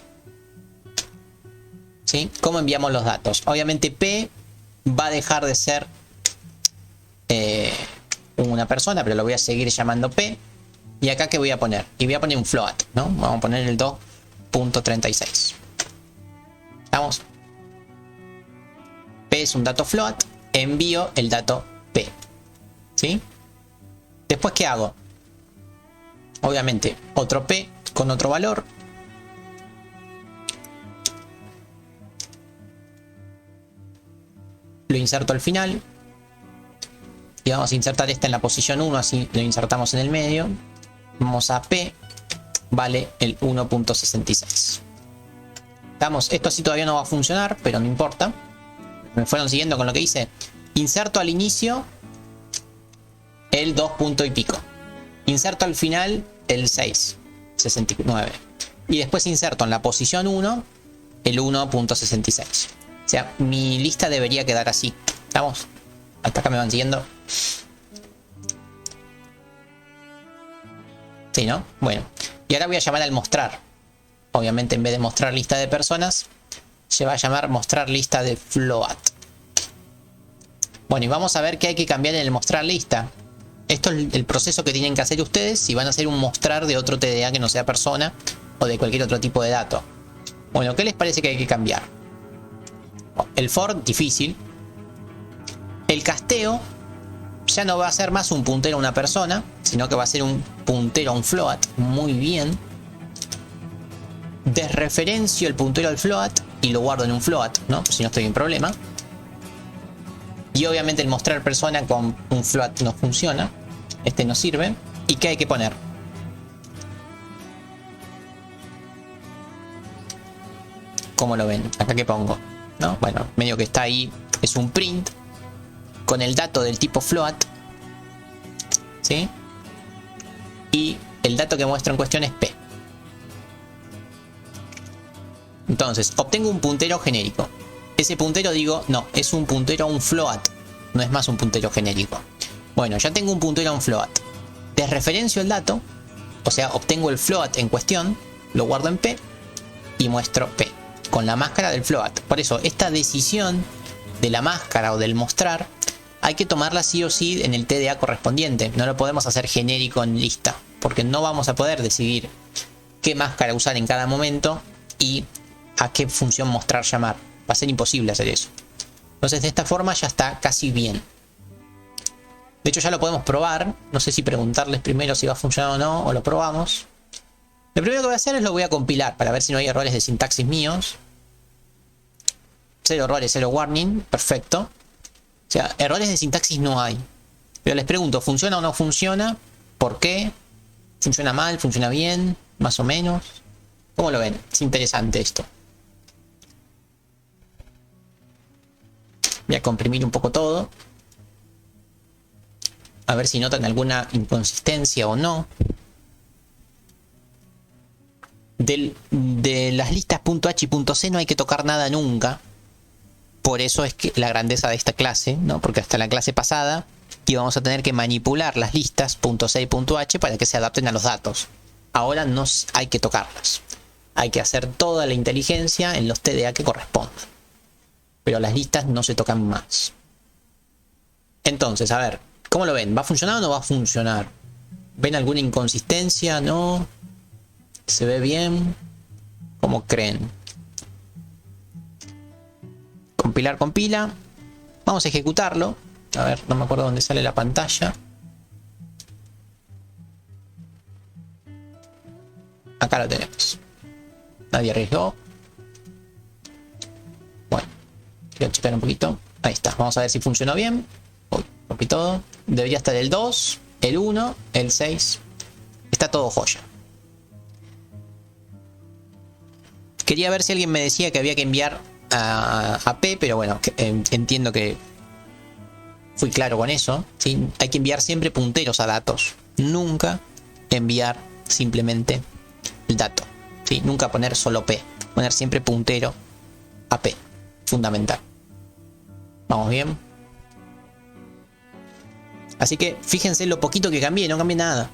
¿Sí? ¿Cómo enviamos los datos? Obviamente P va a dejar de ser una persona, pero lo voy a seguir llamando P. Y acá, ¿qué voy a poner? Y voy a poner un float, ¿no? Vamos a poner el 2.36. ¿Estamos? P es un dato float, envío el dato P. ¿Sí? Después, ¿qué hago? Obviamente, otro P con otro valor. Lo inserto al final. Y vamos a insertar esta en la posición 1, así lo insertamos en el medio. Vamos a P, vale el 1.66. Estamos, esto así todavía no va a funcionar, pero no importa. Me fueron siguiendo con lo que hice. Inserto al inicio el 2 punto y pico. Inserto al final el 6.69. Y después inserto en la posición 1 el 1.66. O sea, mi lista debería quedar así. ¿Estamos? Hasta acá me van siguiendo. Sí, ¿no? Bueno. Y ahora voy a llamar al mostrar. Obviamente en vez de mostrar lista de personas, se va a llamar mostrar lista de float. Bueno, y vamos a ver qué hay que cambiar en el mostrar lista. Esto es el proceso que tienen que hacer ustedes si van a hacer un mostrar de otro TDA que no sea persona o de cualquier otro tipo de dato. Bueno, ¿qué les parece que hay que cambiar? El for, difícil. El casteo ya no va a ser más un puntero a una persona, sino que va a ser un puntero a un float. Muy bien. Desreferencio el puntero al float y lo guardo en un float, ¿no? Si no estoy en problema. Y obviamente el mostrar persona con un float no funciona. Este no sirve. ¿Y qué hay que poner? ¿Cómo lo ven? Acá que pongo, ¿no? Bueno, medio que está ahí. Es un print con el dato del tipo float. ¿Sí? Y el dato que muestra en cuestión es P. Entonces, obtengo un puntero genérico. Ese puntero digo, no, es un puntero a un float. No es más un puntero genérico. Bueno, ya tengo un puntero a un float. Desreferencio el dato. O sea, obtengo el float en cuestión. Lo guardo en P. Y muestro P. Con la máscara del float. Por eso, esta decisión de la máscara o del mostrar, hay que tomarla sí o sí en el TDA correspondiente. No lo podemos hacer genérico en lista. Porque no vamos a poder decidir qué máscara usar en cada momento. Y a qué función mostrar llamar. Va a ser imposible hacer eso. Entonces de esta forma ya está casi bien. De hecho ya lo podemos probar. No sé si preguntarles primero si va a funcionar o no. O lo probamos. Lo primero que voy a hacer es lo voy a compilar. Para ver si no hay errores de sintaxis míos. 0 errores, 0 warning. Perfecto. O sea, errores de sintaxis no hay. Pero les pregunto, ¿funciona o no funciona? ¿Por qué? ¿Funciona mal? ¿Funciona bien? Más o menos. ¿Cómo lo ven? Es interesante esto. Voy a comprimir un poco todo. a ver si notan alguna inconsistencia o no. De las listas .h y .c no hay que tocar nada nunca. Por eso es que la grandeza de esta clase, ¿no? Porque hasta la clase pasada íbamos a tener que manipular las listas .c y .h para que se adapten a los datos. Ahora no hay que tocarlas. Hay que hacer toda la inteligencia en los TDA que correspondan. Pero las listas no se tocan más. Entonces, a ver, ¿cómo lo ven? ¿Va a funcionar o no va a funcionar? ¿Ven alguna inconsistencia? ¿No? ¿Se ve bien? ¿Cómo creen? Compilar, compila. Vamos a ejecutarlo. A ver, no me acuerdo dónde sale la pantalla. Acá lo tenemos. Nadie arriesgó. Bueno, quiero checar un poquito. Ahí está, vamos a ver si funcionó bien. Uy, rompí todo. Debería estar el 2, el 1, el 6. Está todo joya. Quería ver si alguien me decía que había que enviar a P, pero bueno, entiendo que fui claro con eso, ¿sí? Hay que enviar siempre punteros a datos. Nunca enviar simplemente el dato, ¿sí? Nunca poner solo P. Poner siempre puntero a P. Fundamental. ¿Vamos bien? Así que fíjense lo poquito que cambié. No cambié nada.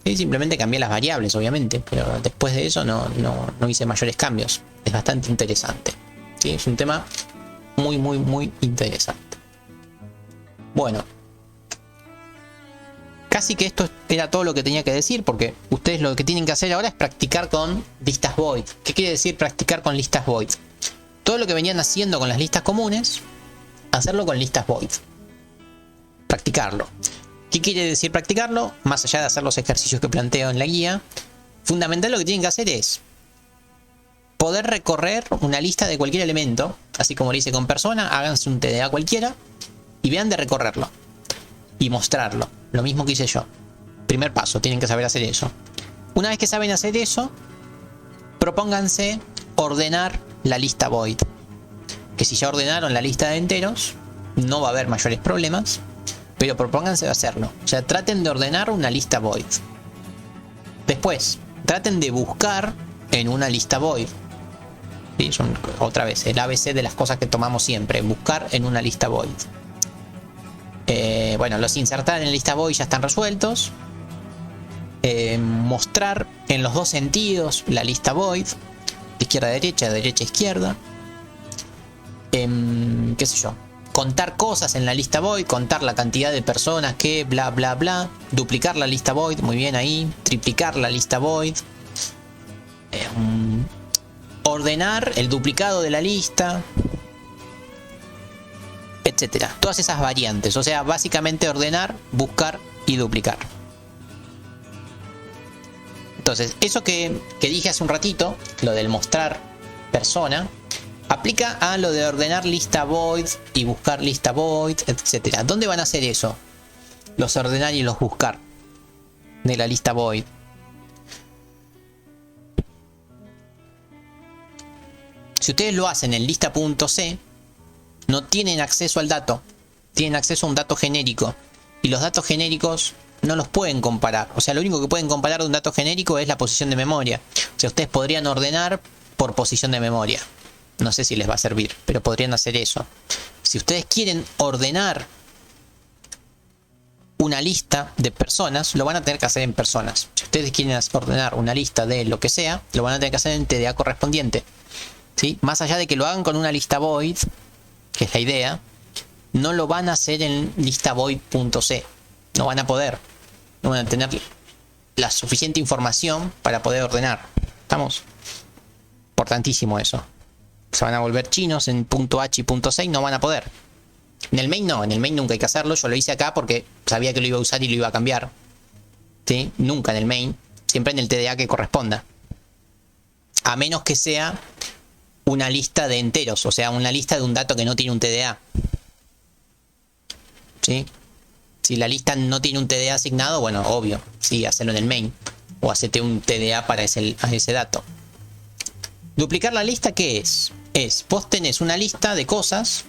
¿Sí? Simplemente cambié las variables, obviamente. Pero después de eso no hice mayores cambios. Es bastante interesante. ¿Sí? Es un tema muy, muy, muy interesante. Bueno. Casi que esto era todo lo que tenía que decir, porque ustedes lo que tienen que hacer ahora es practicar con listas void. ¿Qué quiere decir practicar con listas void? Todo lo que venían haciendo con las listas comunes, hacerlo con listas void. Practicarlo. ¿Qué quiere decir practicarlo? Más allá de hacer los ejercicios que planteo en la guía, fundamental lo que tienen que hacer es poder recorrer una lista de cualquier elemento, así como lo hice con persona, háganse un TDA cualquiera y vean de recorrerlo y mostrarlo. Lo mismo que hice yo. Primer paso, tienen que saber hacer eso. Una vez que saben hacer eso, propónganse ordenar la lista void. Que si ya ordenaron la lista de enteros, no va a haber mayores problemas, pero propónganse hacerlo. O sea, traten de ordenar una lista void. Después, traten de buscar en una lista void. ¿Sí? Son, otra vez, el ABC de las cosas que tomamos siempre. Buscar en una lista void. Bueno, los insertar en lista void ya están resueltos. Mostrar en los dos sentidos la lista void. De izquierda a derecha, de derecha a izquierda. Qué sé yo. Contar cosas en la lista void. Contar la cantidad de personas que bla bla bla. Duplicar la lista void. Muy bien ahí. Triplicar la lista void. Ordenar el duplicado de la lista, etcétera. Todas esas variantes. O sea, básicamente ordenar, buscar y duplicar. Entonces, eso que dije hace un ratito, lo del mostrar persona, aplica a lo de ordenar lista void y buscar lista void, etcétera. ¿Dónde van a hacer eso? Los ordenar y los buscar de la lista void. Si ustedes lo hacen en lista.c, no tienen acceso al dato, tienen acceso a un dato genérico. Y los datos genéricos no los pueden comparar. O sea, lo único que pueden comparar de un dato genérico es la posición de memoria. O sea, ustedes podrían ordenar por posición de memoria. No sé si les va a servir, pero podrían hacer eso. Si ustedes quieren ordenar una lista de personas, lo van a tener que hacer en personas. Si ustedes quieren ordenar una lista de lo que sea, lo van a tener que hacer en TDA correspondiente. ¿Sí? Más allá de que lo hagan con una lista void, que es la idea, no lo van a hacer en lista void.c. No van a poder. No van a tener la suficiente información para poder ordenar. ¿Estamos? Importantísimo eso. Se van a volver chinos en .h y .c y no van a poder. En el main no, en el main nunca hay que hacerlo. Yo lo hice acá porque sabía que lo iba a usar y lo iba a cambiar. ¿Sí? Nunca en el main. Siempre en el TDA que corresponda. A menos que sea una lista de enteros, o sea, una lista de un dato que no tiene un TDA. ¿Sí? Si la lista no tiene un TDA asignado, bueno, obvio, sí, hacerlo en el main. O hacete un TDA para ese dato. Duplicar la lista, ¿qué es? Vos tenés una lista de cosas.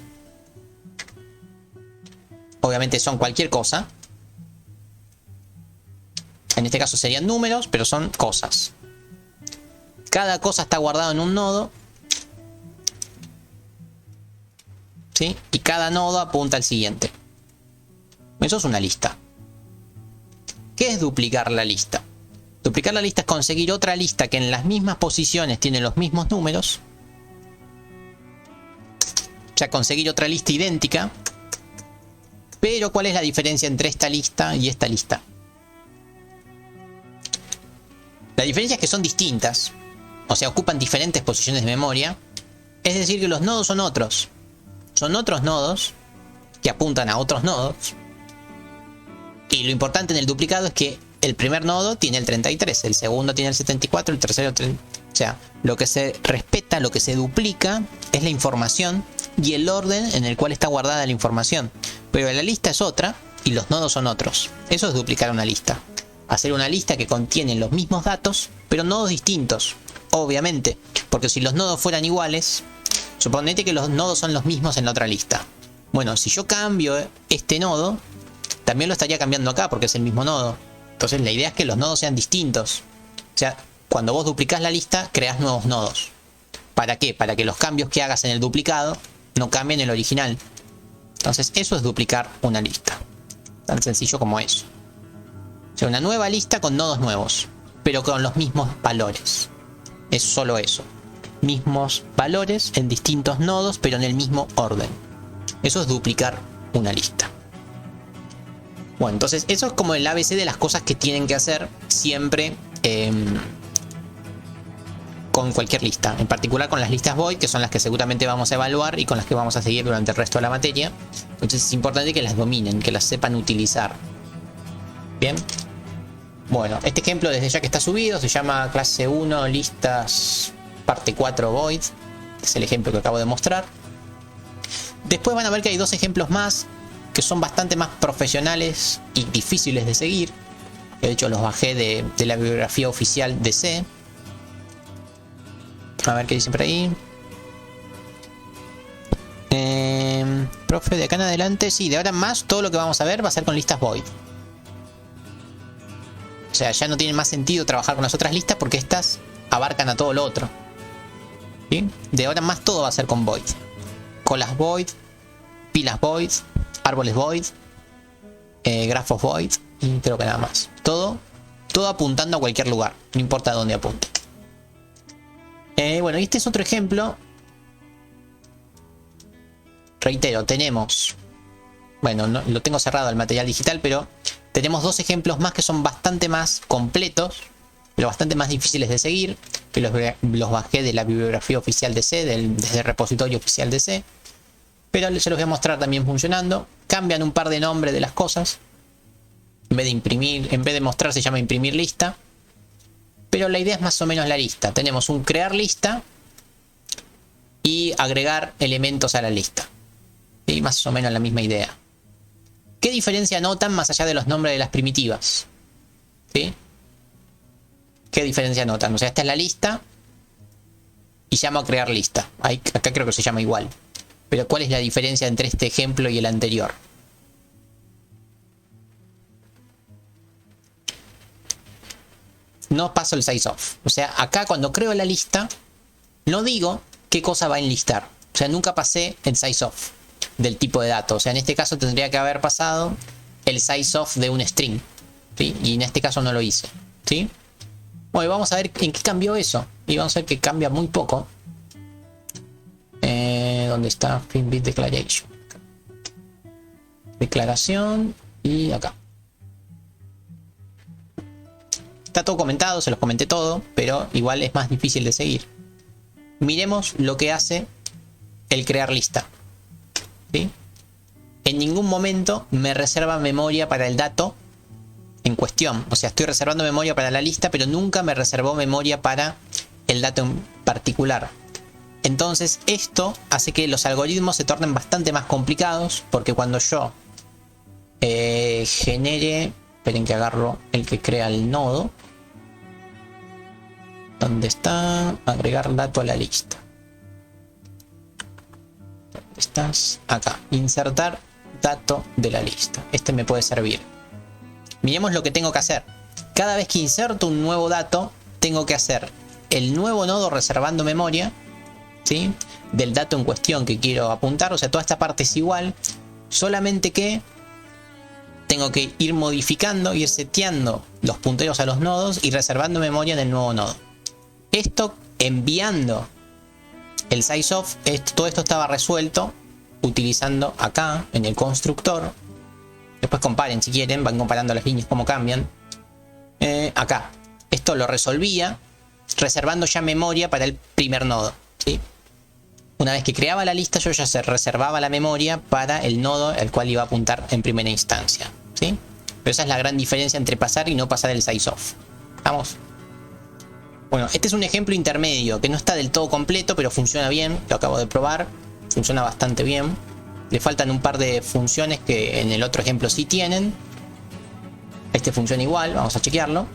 Obviamente son cualquier cosa. En este caso serían números, pero son cosas. Cada cosa está guardada en un nodo, ¿sí? Y cada nodo apunta al siguiente. Eso es una lista. ¿Qué es duplicar la lista? Duplicar la lista es conseguir otra lista que en las mismas posiciones tiene los mismos números. O sea, conseguir otra lista idéntica. Pero ¿cuál es la diferencia entre esta lista y esta lista? La diferencia es que son distintas. O sea, ocupan diferentes posiciones de memoria. Es decir, que los nodos son otros. Son otros nodos que apuntan a otros nodos. Y lo importante en el duplicado es que el primer nodo tiene el 33, el segundo tiene el 74, el tercero el 30. O sea, lo que se respeta, lo que se duplica es la información y el orden en el cual está guardada la información. Pero la lista es otra y los nodos son otros. Eso es duplicar una lista. Hacer una lista que contiene los mismos datos, pero nodos distintos. Obviamente, porque si los nodos fueran iguales, suponete que los nodos son los mismos en la otra lista. Bueno, si yo cambio este nodo, también lo estaría cambiando acá porque es el mismo nodo. Entonces la idea es que los nodos sean distintos. O sea, cuando vos duplicás la lista, creás nuevos nodos. ¿Para qué? Para que los cambios que hagas en el duplicado no cambien el original. Entonces eso es duplicar una lista. Tan sencillo como eso. O sea, una nueva lista con nodos nuevos, pero con los mismos valores. Es solo eso. Mismos valores en distintos nodos, pero en el mismo orden. Eso es duplicar una lista. Bueno, entonces eso es como el ABC de las cosas que tienen que hacer siempre con cualquier lista. En particular con las listas void, que son las que seguramente vamos a evaluar y con las que vamos a seguir durante el resto de la materia. Entonces es importante que las dominen, que las sepan utilizar. Bien. Bueno, este ejemplo desde ya que está subido se llama clase 1 listas parte 4 void. Es el ejemplo que acabo de mostrar. Después van a ver que hay dos ejemplos más que son bastante más profesionales y difíciles de seguir. De hecho los bajé de la bibliografía oficial de C. A ver qué dicen por ahí. Profe, de acá en adelante, sí, de ahora en más todo lo que vamos a ver va a ser con listas void. O sea, ya no tiene más sentido trabajar con las otras listas porque estas abarcan a todo lo otro. ¿Sí? De ahora en más todo va a ser con void. Colas void, pilas void, árboles void, grafos void y creo que nada más. Todo apuntando a cualquier lugar, no importa dónde apunte. Bueno, y este es otro ejemplo. Reitero, tenemos... Bueno, no, lo tengo cerrado el material digital, pero tenemos dos ejemplos más que son bastante más completos, pero bastante más difíciles de seguir, que los bajé de la bibliografía oficial de C, desde el repositorio oficial de C. Pero se los voy a mostrar también funcionando. Cambian un par de nombres de las cosas. En vez de imprimir, en vez de mostrar se llama imprimir lista. Pero la idea es más o menos la lista. Tenemos un crear lista y agregar elementos a la lista. ¿Sí? Más o menos la misma idea. ¿Qué diferencia notan más allá de los nombres de las primitivas? ¿Sí? ¿Qué diferencia notan? O sea, esta es la lista y llamo a crear lista. Acá creo que se llama igual. Pero ¿cuál es la diferencia entre este ejemplo y el anterior? No paso el size off. O sea, acá cuando creo la lista, no digo qué cosa va a enlistar. O sea, nunca pasé el size off del tipo de dato. O sea, en este caso tendría que haber pasado el size off de un string. ¿Sí? Y en este caso no lo hice. ¿Sí? Bueno, vamos a ver en qué cambió eso. Y vamos a ver que cambia muy poco. ¿Dónde está? FinBit Declaration. Declaración. Y acá. Está todo comentado, se los comenté todo, pero igual es más difícil de seguir. Miremos lo que hace el crear lista. ¿Sí? En ningún momento me reserva memoria para el dato en cuestión. O sea, estoy reservando memoria para la lista, pero nunca me reservó memoria para el dato en particular. Entonces esto hace que los algoritmos se tornen bastante más complicados, porque cuando yo genere... Esperen que agarro el que crea el nodo. ¿Dónde está? Agregar dato a la lista. ¿Dónde estás? Acá. Insertar dato de la lista. Este me puede servir. Miremos lo que tengo que hacer. Cada vez que inserto un nuevo dato, tengo que hacer el nuevo nodo reservando memoria, ¿sí?, del dato en cuestión que quiero apuntar. O sea, toda esta parte es igual, solamente que tengo que ir modificando, ir seteando los punteros a los nodos y reservando memoria en el nuevo nodo. Esto enviando el sizeOf, todo esto estaba resuelto utilizando acá en el constructor. Después comparen si quieren, van comparando las líneas cómo cambian. Acá, esto lo resolvía reservando ya memoria para el primer nodo, ¿sí? Una vez que creaba la lista, yo ya se reservaba la memoria para el nodo al cual iba a apuntar en primera instancia, ¿sí? Pero esa es la gran diferencia entre pasar y no pasar el sizeOf. ¿Vamos? Bueno, este es un ejemplo intermedio que no está del todo completo, pero funciona bien. Lo acabo de probar. Funciona bastante bien. Le faltan un par de funciones que en el otro ejemplo sí tienen. Este funciona igual. Vamos a chequearlo.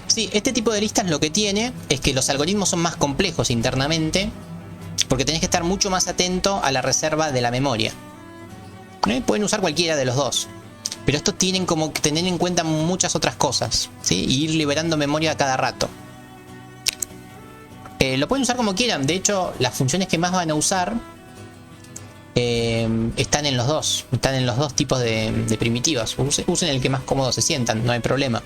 Sí, este tipo de listas lo que tiene es que los algoritmos son más complejos internamente, porque tenés que estar mucho más atento a la reserva de la memoria. Pueden usar cualquiera de los dos, pero estos tienen como que tener en cuenta muchas otras cosas, ¿sí? Y ir liberando memoria a cada rato. Lo pueden usar como quieran. De hecho, las funciones que más van a usar están en los dos. Están en los dos tipos de primitivas. Usen el que más cómodo se sientan, no hay problema.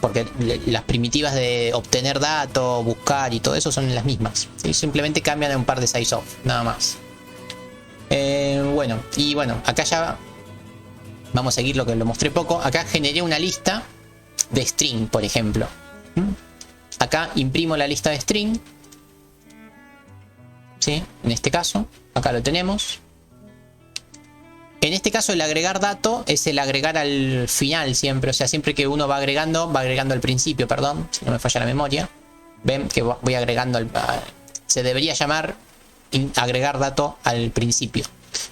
Porque las primitivas de obtener datos, buscar y todo eso son las mismas, ¿sí? Simplemente cambian un par de sizeOf, nada más. Bueno, y bueno, acá ya vamos a seguir lo que lo mostré poco. Acá generé una lista de string, por ejemplo. Acá imprimo la lista de string, ¿sí? En este caso, acá lo tenemos. En este caso el agregar dato es el agregar al final siempre. O sea, siempre que uno va agregando al principio, perdón, si no me falla la memoria. Ven que voy agregando se debería llamar agregar dato al principio,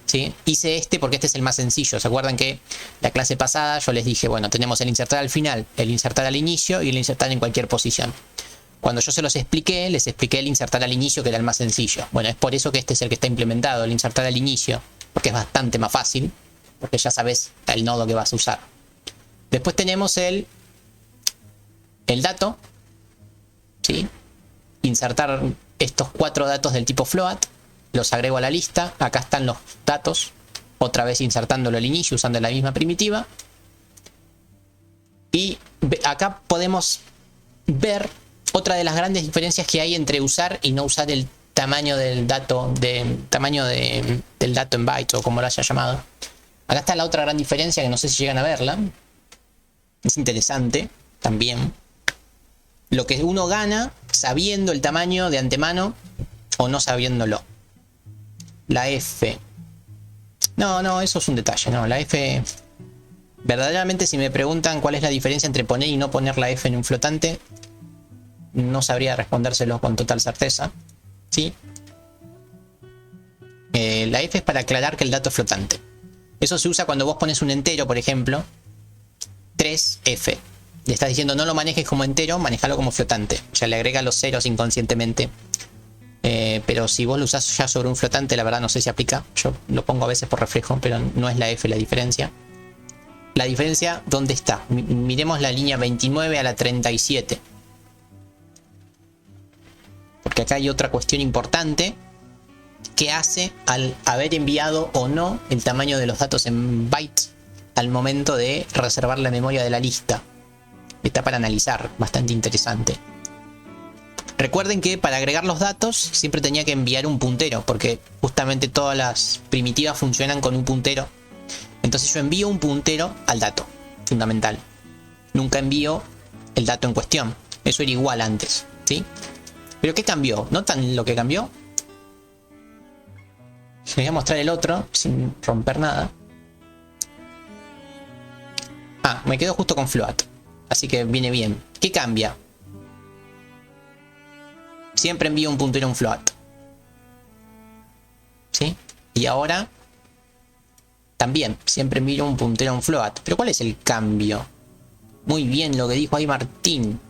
¿sí? Hice este porque este es el más sencillo. ¿Se acuerdan que la clase pasada yo les dije, bueno, tenemos el insertar al final, el insertar al inicio y el insertar en cualquier posición? Cuando yo se los expliqué, les expliqué el insertar al inicio, que era el más sencillo. Bueno, es por eso que este es el que está implementado, el insertar al inicio, porque es bastante más fácil, porque ya sabes el nodo que vas a usar. Después tenemos el dato, ¿sí? Insertar estos 4 datos del tipo float, los agrego a la lista. Acá están los datos, otra vez insertándolo al inicio usando la misma primitiva. Y acá podemos ver otra de las grandes diferencias que hay entre usar y no usar el tamaño del dato, del dato en bytes o como lo haya llamado. Acá está la otra gran diferencia que no sé si llegan a verla. Es interesante también. Lo que uno gana sabiendo el tamaño de antemano o no sabiéndolo. La F. No, eso es un detalle. No, la F. Verdaderamente, si me preguntan cuál es la diferencia entre poner y no poner la F en un flotante, no sabría respondérselo con total certeza, ¿sí? La F es para aclarar que el dato es flotante. Eso se usa cuando vos pones un entero, por ejemplo, 3F. Le estás diciendo no lo manejes como entero, manejalo como flotante. Ya le agrega los ceros inconscientemente. Pero si vos lo usás ya sobre un flotante, la verdad no sé si aplica. Yo lo pongo a veces por reflejo, pero no es la F la diferencia. La diferencia, ¿dónde está? Miremos la línea 29 a la 37. Porque acá hay otra cuestión importante que hace al haber enviado o no el tamaño de los datos en bytes al momento de reservar la memoria de la lista. Está para analizar, bastante interesante. Recuerden que para agregar los datos siempre tenía que enviar un puntero, porque justamente todas las primitivas funcionan con un puntero. Entonces yo envío un puntero al dato, fundamental. Nunca envío el dato en cuestión. Eso era igual antes, ¿sí? ¿Pero qué cambió? ¿Notan lo que cambió? Les voy a mostrar el otro sin romper nada. Me quedo justo con float, así que viene bien. ¿Qué cambia? Siempre envío un puntero a un float, ¿sí? Y ahora también siempre envío un puntero a un float. ¿Pero cuál es el cambio? Muy bien lo que dijo ahí Martín.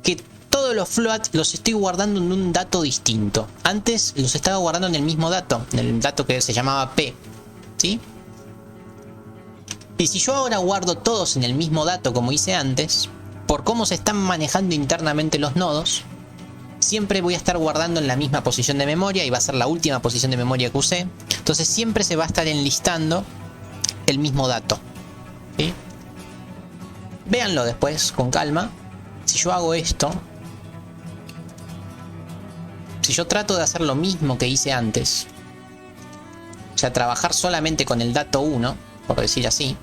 Que todos los float los estoy guardando en un dato distinto. Antes los estaba guardando en el mismo dato, en el dato que se llamaba P, ¿sí? Y si yo ahora guardo todos en el mismo dato como hice antes, por cómo se están manejando internamente los nodos, siempre voy a estar guardando en la misma posición de memoria y va a ser la última posición de memoria que usé. Entonces siempre se va a estar enlistando el mismo dato, ¿sí? Véanlo después con calma. Si yo hago esto, si yo trato de hacer lo mismo que hice antes, o sea, trabajar solamente con el dato 1, por decir así,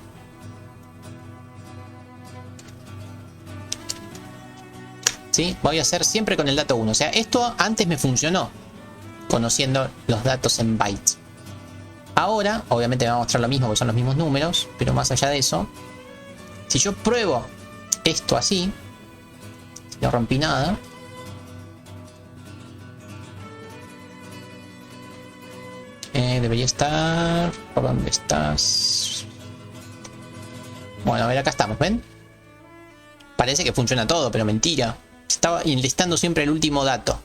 ¿sí? Voy a hacer siempre con el dato 1. O sea, esto antes me funcionó, conociendo los datos en bytes. Ahora, obviamente me va a mostrar lo mismo, porque son los mismos números, pero más allá de eso, si yo pruebo esto así, no rompí nada, debería estar... ¿Por dónde estás? Bueno, a ver, acá estamos, ¿ven? Parece que funciona todo, pero mentira. Estaba enlistando siempre el último dato.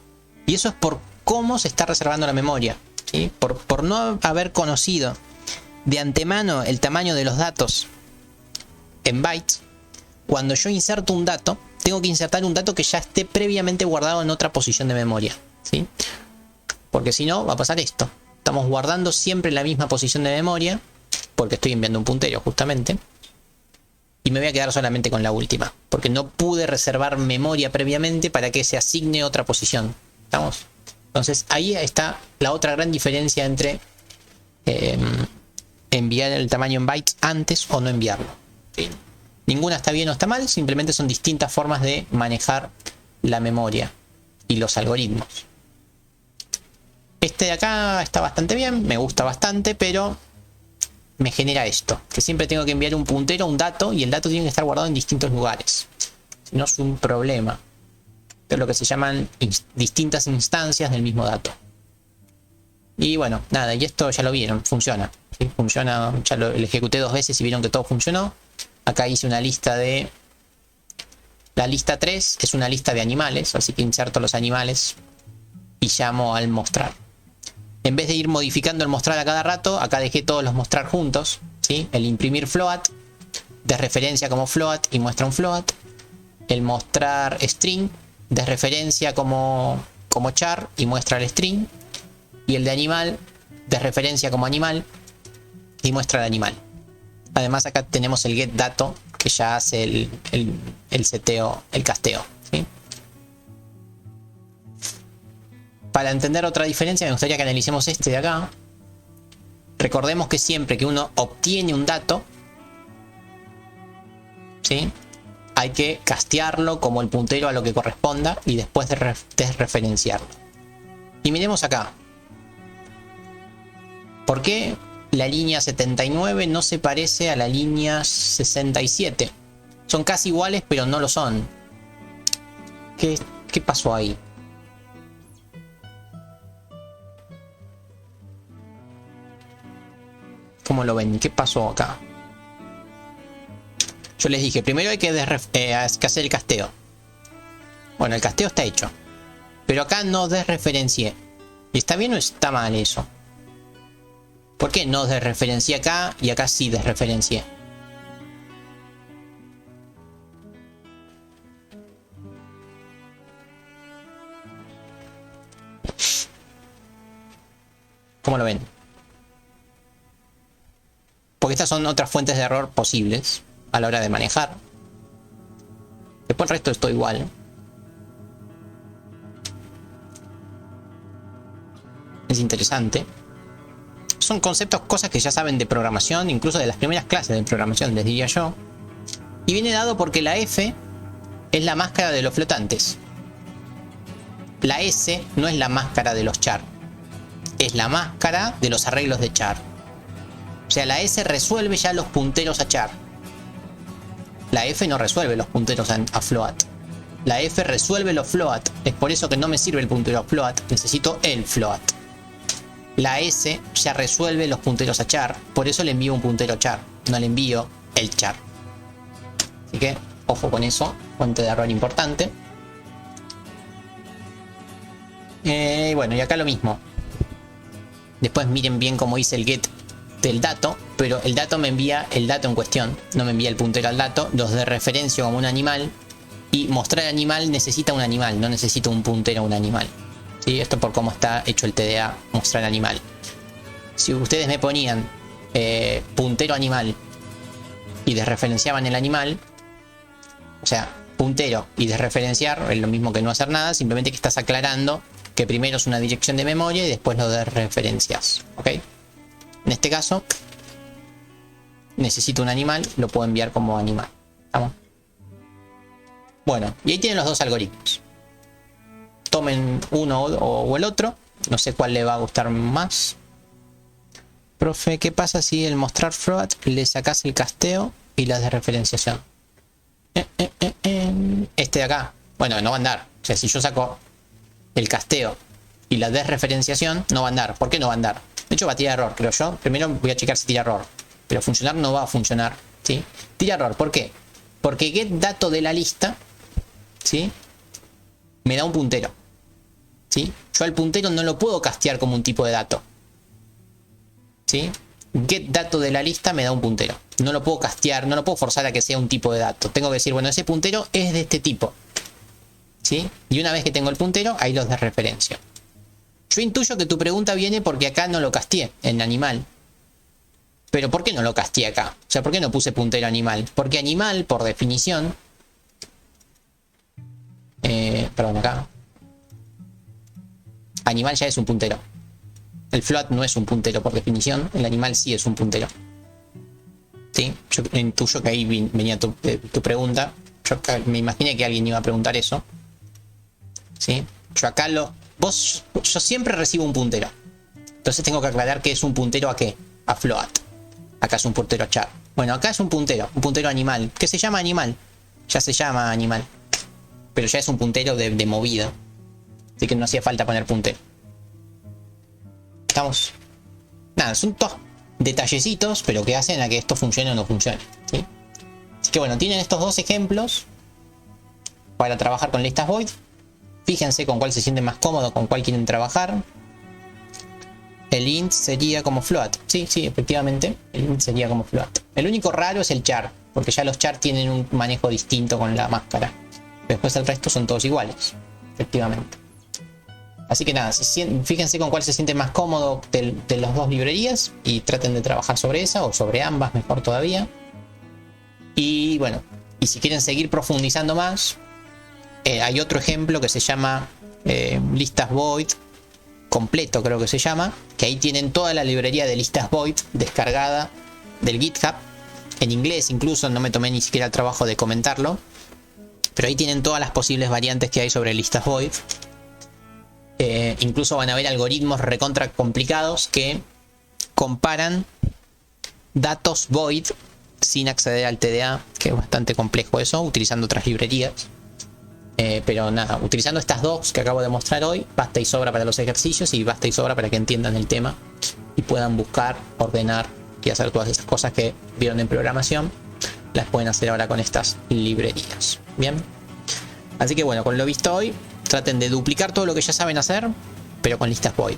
Y eso es por cómo se está reservando la memoria, ¿sí? Por no haber conocido de antemano el tamaño de los datos en bytes. Cuando yo inserto un dato, tengo que insertar un dato que ya esté previamente guardado en otra posición de memoria, ¿sí? Porque si no, va a pasar esto. Estamos guardando siempre la misma posición de memoria, porque estoy enviando un puntero justamente. Y me voy a quedar solamente con la última, porque no pude reservar memoria previamente para que se asigne otra posición. ¿Estamos? Entonces ahí está la otra gran diferencia entre enviar el tamaño en bytes antes o no enviarlo, ¿sí? Ninguna está bien o está mal, simplemente son distintas formas de manejar la memoria y los algoritmos. Este de acá está bastante bien, me gusta bastante, pero me genera esto, que siempre tengo que enviar un puntero, un dato, y el dato tiene que estar guardado en distintos lugares. Si no es un problema. Esto es lo que se llaman distintas instancias del mismo dato. Y bueno, nada, y esto ya lo vieron, funciona, ¿sí? Funciona, ya lo ejecuté 2 veces y vieron que todo funcionó. Acá hice una lista de... La lista 3 es una lista de animales, así que inserto los animales y llamo al mostrar. En vez de ir modificando el mostrar a cada rato, acá dejé todos los mostrar juntos, ¿sí? El imprimir float, de referencia como float y muestra un float. El mostrar string, de referencia como char y muestra el string. Y el de animal, de referencia como animal y muestra el animal. Además acá tenemos el get dato, que ya hace el seteo, el casteo, ¿sí? Para entender otra diferencia, me gustaría que analicemos este de acá. Recordemos que siempre que uno obtiene un dato, ¿sí?, hay que castearlo como el puntero a lo que corresponda y después desreferenciarlo. Y miremos acá. ¿Por qué la línea 79 no se parece a la línea 67? Son casi iguales, pero no lo son. ¿Qué pasó ahí? ¿Cómo lo ven? ¿Qué pasó acá? Yo les dije, primero hay que hacer el casteo. Bueno, el casteo está hecho. Pero acá no desreferencié. ¿Y está bien o está mal eso? ¿Por qué no desreferencié acá y acá sí desreferencié? ¿Cómo lo ven? Porque estas son otras fuentes de error posibles a la hora de manejar. Después el resto es todo igual. Es interesante. Son conceptos, cosas que ya saben de programación, incluso de las primeras clases de programación, les diría yo. Y viene dado porque la F es la máscara de los flotantes. La S no es la máscara de los char. Es la máscara de los arreglos de char. O sea, la S resuelve ya los punteros a char. La F no resuelve los punteros a float. La F resuelve los float. Es por eso que no me sirve el puntero a float. Necesito el float. La S ya resuelve los punteros a char. Por eso le envío un puntero char. No le envío el char. Así que, ojo con eso. Fuente de error importante. Bueno, y acá lo mismo. Después miren bien cómo hice el get del dato, pero el dato me envía el dato en cuestión, no me envía el puntero al dato, los de referencia como un animal, y mostrar animal necesita un animal, no necesita un puntero a un animal. ¿Sí? Esto por cómo está hecho el TDA, mostrar animal. Si ustedes me ponían puntero animal y desreferenciaban el animal, o sea, puntero y desreferenciar es lo mismo que no hacer nada, simplemente que estás aclarando que primero es una dirección de memoria y después lo desreferencias, ¿ok? En este caso, necesito un animal, lo puedo enviar como animal. ¿Vamos? Bueno, y ahí tienen los dos algoritmos. Tomen uno o el otro, no sé cuál le va a gustar más. Profe, ¿qué pasa si el mostrar float le sacas el casteo y la desreferenciación? Este de acá, bueno, no va a andar. O sea, si yo saco el casteo y la desreferenciación, no va a andar. ¿Por qué no va a andar? De hecho va a tirar error, creo yo. Primero voy a checar si tira error. Pero funcionar no va a funcionar, ¿sí? Tira error, ¿por qué? Porque get dato de la lista, ¿sí? Me da un puntero, ¿sí? Yo al puntero no lo puedo castear como un tipo de dato, ¿sí? Get dato de la lista me da un puntero. No lo puedo castear, no lo puedo forzar a que sea un tipo de dato. Tengo que decir, bueno, ese puntero es de este tipo, ¿sí? Y una vez que tengo el puntero, ahí los desreferencio. Yo intuyo que tu pregunta viene porque acá no lo casteé en animal. Pero ¿por qué no lo casteé acá? O sea, ¿por qué no puse puntero animal? Porque animal, por definición... perdón, acá. Animal ya es un puntero. El float no es un puntero por definición. El animal sí es un puntero. ¿Sí? Yo intuyo que ahí venía tu pregunta. Yo me imaginé que alguien iba a preguntar eso. ¿Sí? Yo acá yo siempre recibo un puntero. Entonces tengo que aclarar que es un puntero a qué. A float. Acá es un puntero a char. Bueno, acá es un puntero animal. ¿Qué se llama animal? Ya se llama animal. Pero ya es un puntero de movida. Así que no hacía falta poner puntero. Estamos. Nada, son todos detallecitos, pero que hacen a que esto funcione o no funcione, ¿sí? Así que bueno, tienen estos dos ejemplos para trabajar con listas void. Fíjense con cuál se sienten más cómodo, con cuál quieren trabajar. El int sería como float. Sí, efectivamente. El int sería como float. El único raro es el char, porque ya los char tienen un manejo distinto con la máscara. Después el resto son todos iguales, efectivamente. Así que nada, fíjense con cuál se siente más cómodo de las dos librerías y traten de trabajar sobre esa o sobre ambas, mejor todavía. Y bueno, y si quieren seguir profundizando más, hay otro ejemplo que se llama listas void completo, creo que se llama, que ahí tienen toda la librería de listas void descargada del GitHub, en inglés incluso, no me tomé ni siquiera el trabajo de comentarlo, pero ahí tienen todas las posibles variantes que hay sobre listas void. Incluso van a ver algoritmos recontra complicados que comparan datos void sin acceder al TDA, que es bastante complejo eso, utilizando otras librerías. Pero nada, utilizando estas dos que acabo de mostrar hoy, basta y sobra para los ejercicios y basta y sobra para que entiendan el tema y puedan buscar, ordenar y hacer todas esas cosas que vieron en programación. Las pueden hacer ahora con estas librerías. Bien. Así que bueno, con lo visto hoy, traten de duplicar todo lo que ya saben hacer, pero con listas void.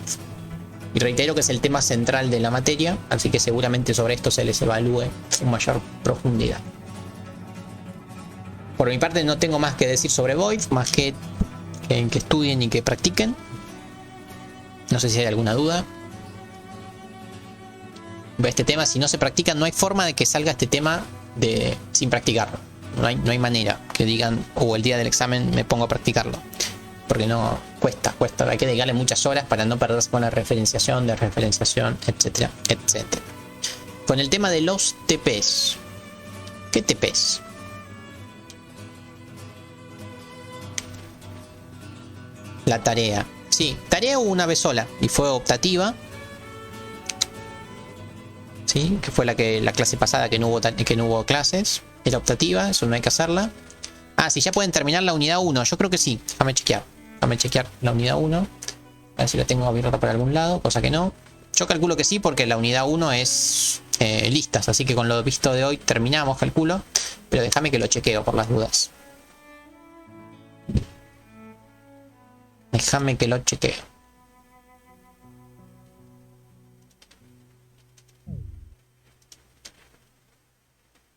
Y reitero que es el tema central de la materia, así que seguramente sobre esto se les evalúe con mayor profundidad. Por mi parte no tengo más que decir sobre void, más que estudien y que practiquen. No sé si hay alguna duda. Este tema, si no se practica, no hay forma de que salga este tema sin practicarlo. No hay manera que digan, el día del examen me pongo a practicarlo. Porque no, cuesta. Hay que dedicarle muchas horas para no perderse con la referenciación, etcétera, etcétera. Con el tema de los TPs. ¿Qué TPs? La tarea. Sí, tarea hubo una vez sola y fue optativa. Sí, que fue la clase pasada que no hubo clases. Era optativa, eso no hay que hacerla. Ah, sí, ya pueden terminar la unidad 1. Yo creo que sí. Déjame chequear la unidad 1. A ver si la tengo abierta por algún lado, cosa que no. Yo calculo que sí, porque la unidad 1 es listas. Así que con lo visto de hoy terminamos, calculo. Pero déjame que lo chequeo por las dudas. Déjame que lo chequee.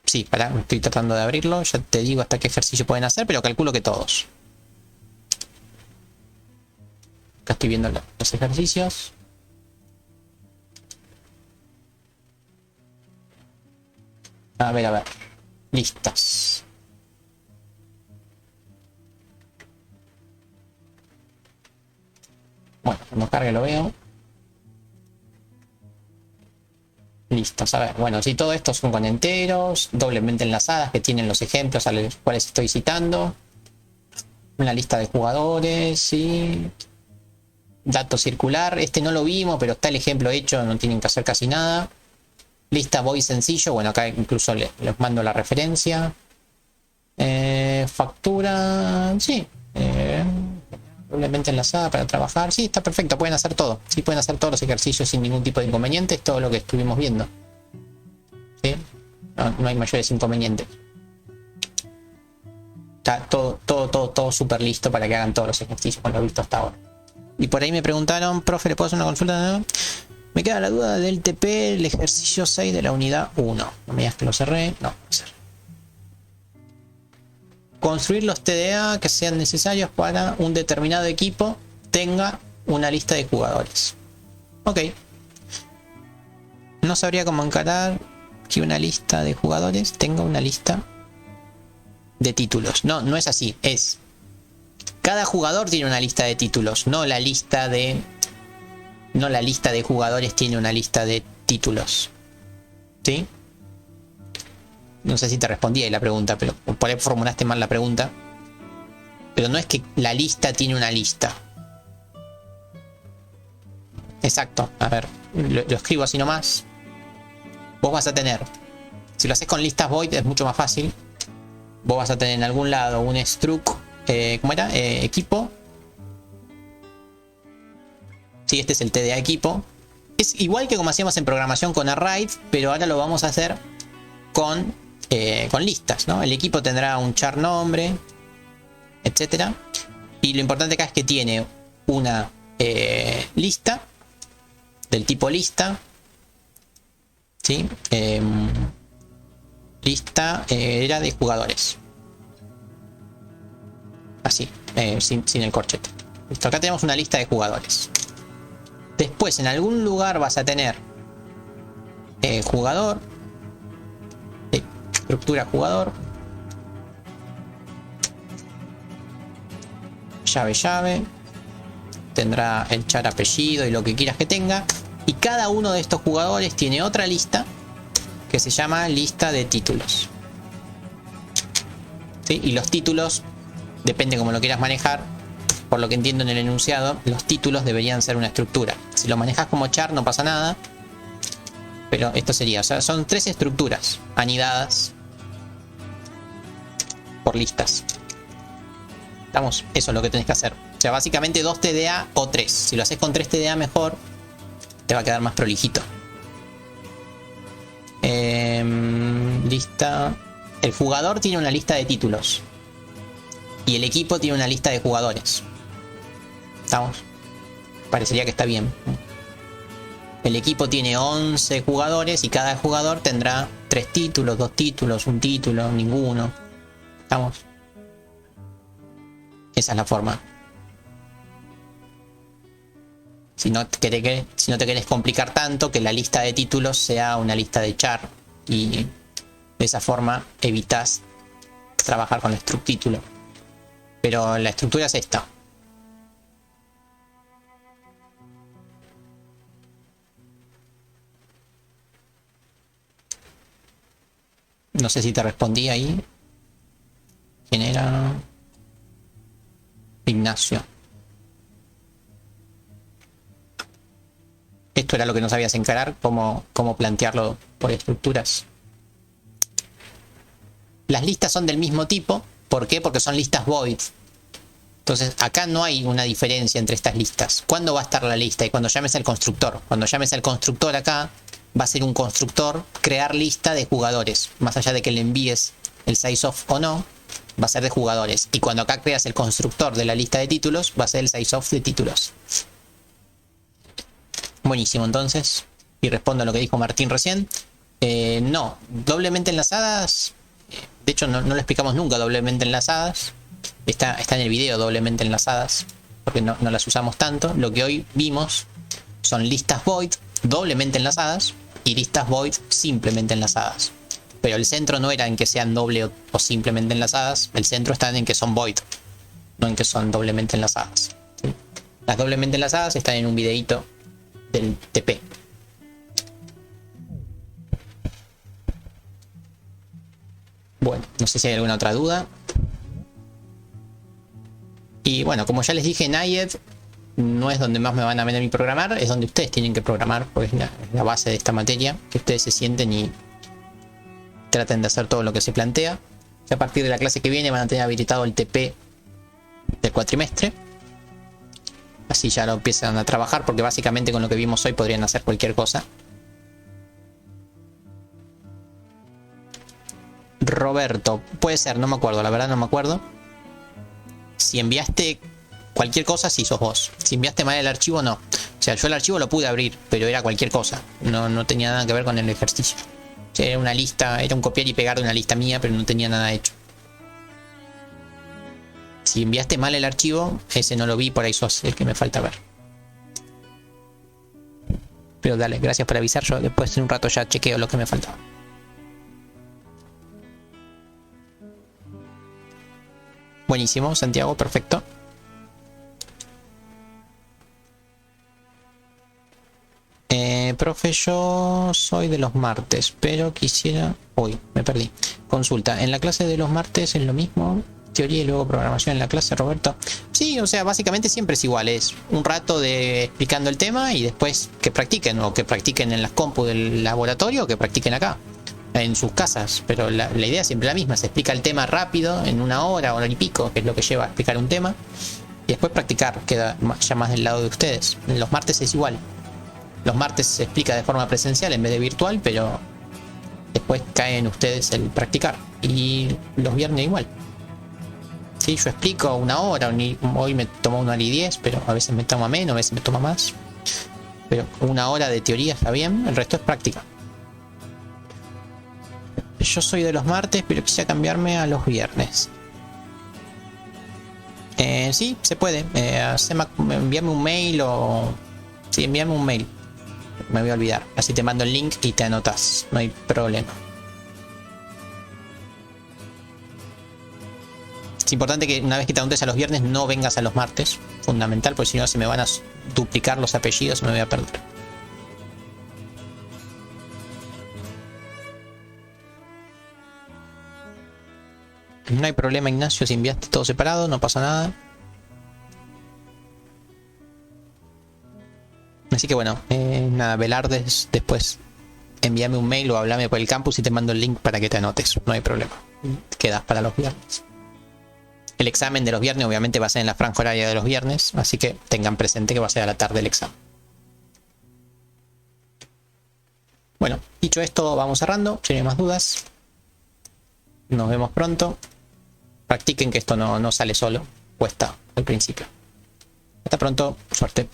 Sí, pará, estoy tratando de abrirlo. Ya te digo hasta qué ejercicio pueden hacer, pero calculo que todos. Acá estoy viendo los ejercicios. A ver. Listas. Bueno, cuando cargue lo veo. Listos, a ver, bueno, si todo esto son con enteros, doblemente enlazadas que tienen los ejemplos a los cuales estoy citando. Una lista de jugadores, sí. Dato circular, este no lo vimos, pero está el ejemplo hecho, no tienen que hacer casi nada. Lista void sencillo, bueno, acá incluso les mando la referencia. Factura, sí. Doblemente enlazada para trabajar, sí, está perfecto, pueden hacer todo. Sí, pueden hacer todos los ejercicios sin ningún tipo de inconvenientes, todo lo que estuvimos viendo. ¿Sí? No hay mayores inconvenientes. Está todo súper listo para que hagan todos los ejercicios con lo visto hasta ahora. Y por ahí me preguntaron, profe, ¿le puedo hacer una consulta? ¿No? Me queda la duda del TP, el ejercicio 6 de la unidad 1. No me digas que lo cerré. No, lo cerré. Construir los TDA que sean necesarios para un determinado equipo tenga una lista de jugadores. Ok. No sabría cómo encarar que una lista de jugadores tenga una lista de títulos. No es así. Es cada jugador tiene una lista de títulos, no la lista de jugadores tiene una lista de títulos. ¿Sí? No sé si te respondí ahí la pregunta, pero por ahí formulaste mal la pregunta. Pero no es que la lista tiene una lista. Exacto. A ver, lo escribo así nomás. Vos vas a tener, si lo haces con listas void es mucho más fácil. Vos vas a tener en algún lado un struct, ¿cómo era? Equipo. Sí, este es el TDA equipo. Es igual que como hacíamos en programación con arrays, pero ahora lo vamos a hacer con listas, ¿no? El equipo tendrá un char nombre, etcétera. Y lo importante acá es que tiene una lista del tipo lista, ¿sí? Lista era de jugadores. Así, sin el corchete. Listo, acá tenemos una lista de jugadores. Después en algún lugar vas a tener jugador, estructura jugador, llave, tendrá el char apellido y lo que quieras que tenga, y cada uno de estos jugadores tiene otra lista que se llama lista de títulos. ¿Sí? Y los títulos, depende cómo lo quieras manejar, por lo que entiendo en el enunciado, los títulos deberían ser una estructura. Si lo manejas como char no pasa nada, pero esto sería, o sea, son 3 estructuras anidadas por listas. ¿Estamos? Eso es lo que tenés que hacer. O sea, básicamente 2 TDA o 3. Si lo haces con 3 TDA mejor, te va a quedar más prolijito. Lista. El jugador tiene una lista de títulos. Y el equipo tiene una lista de jugadores. ¿Estamos? Parecería que está bien. El equipo tiene 11 jugadores y cada jugador tendrá 3 títulos, 2 títulos, 1 título, ninguno. ¿Estamos? Esa es la forma. Si no te querés complicar tanto, que la lista de títulos sea una lista de char. Y de esa forma evitas trabajar con el struct título. Pero la estructura es esta. No sé si te respondí ahí. ¿Quién era? Ignacio. Esto era lo que no sabías encarar, cómo plantearlo por estructuras. Las listas son del mismo tipo. ¿Por qué? Porque son listas void. Entonces acá no hay una diferencia entre estas listas. ¿Cuándo va a estar la lista? Y cuando llames al constructor. Cuando llames al constructor acá, va a ser un constructor crear lista de jugadores. Más allá de que le envíes el size of o no, va a ser de jugadores. Y cuando acá creas el constructor de la lista de títulos, va a ser el sizeof de títulos. Buenísimo, entonces. Y respondo a lo que dijo Martín recién. No, doblemente enlazadas. De hecho, no lo explicamos nunca, doblemente enlazadas. Está en el video doblemente enlazadas, porque no las usamos tanto. Lo que hoy vimos son listas void doblemente enlazadas y listas void simplemente enlazadas. Pero el centro no era en que sean doble o simplemente enlazadas. El centro está en que son void, no en que son doblemente enlazadas. ¿Sí? Las doblemente enlazadas están en un videito del TP. Bueno, no sé si hay alguna otra duda. Y bueno, como ya les dije, Nayed no es donde más me van a ver a mí programar, es donde ustedes tienen que programar, porque es la base de esta materia, que ustedes se sienten y traten de hacer todo lo que se plantea. Y a partir de la clase que viene van a tener habilitado el TP del cuatrimestre. Así ya lo empiezan a trabajar, porque básicamente con lo que vimos hoy podrían hacer cualquier cosa. Roberto, puede ser, no me acuerdo, la verdad no me acuerdo. Si enviaste cualquier cosa, sí sos vos. Si enviaste mal el archivo, no. O sea, yo el archivo lo pude abrir, pero era cualquier cosa. No tenía nada que ver con el ejercicio. O sea, era una lista, era un copiar y pegar de una lista mía, pero no tenía nada hecho. Si enviaste mal el archivo, ese no lo vi, por ahí sos el que me falta ver. Pero dale, gracias por avisar. Yo después en un rato ya chequeo lo que me faltaba. Buenísimo, Santiago, perfecto. Profe, yo soy de los martes, pero quisiera... Uy, me perdí. Consulta, ¿en la clase de los martes es lo mismo? Teoría y luego programación en la clase, Roberto. Sí, o sea, básicamente siempre es igual. Es un rato de explicando el tema y después que practiquen, o que practiquen en las compu del laboratorio, o que practiquen acá, en sus casas. Pero la idea es siempre la misma. Se explica el tema rápido, en una hora y pico, que es lo que lleva a explicar un tema. Y después practicar, queda ya más del lado de ustedes. En los martes es igual. Los martes se explica de forma presencial en vez de virtual, pero después cae en ustedes el practicar. Y los viernes igual. Sí, yo explico una hora, hoy me tomó 1 hora y 10, pero a veces me toma menos, a veces me toma más. Pero 1 hora de teoría está bien, el resto es práctica. Yo soy de los martes, pero quisiera cambiarme a los viernes. Sí, se puede. Envíame un mail o... Sí, envíame un mail. Me voy a olvidar. Así te mando el link y te anotas. No hay problema. Es importante que una vez que te anotes a los viernes no vengas a los martes. Fundamental, porque si no se me van a duplicar los apellidos y me voy a perder. No hay problema, Ignacio, si enviaste todo separado, no pasa nada. Así que bueno, nada, Velardes, después envíame un mail o háblame por el campus y te mando el link para que te anotes, no hay problema. Quedas para los viernes. El examen de los viernes obviamente va a ser en la franja horaria de los viernes, así que tengan presente que va a ser a la tarde el examen. Bueno, dicho esto, vamos cerrando, si no hay más dudas. Nos vemos pronto. Practiquen que esto no sale solo, cuesta al principio. Hasta pronto, suerte.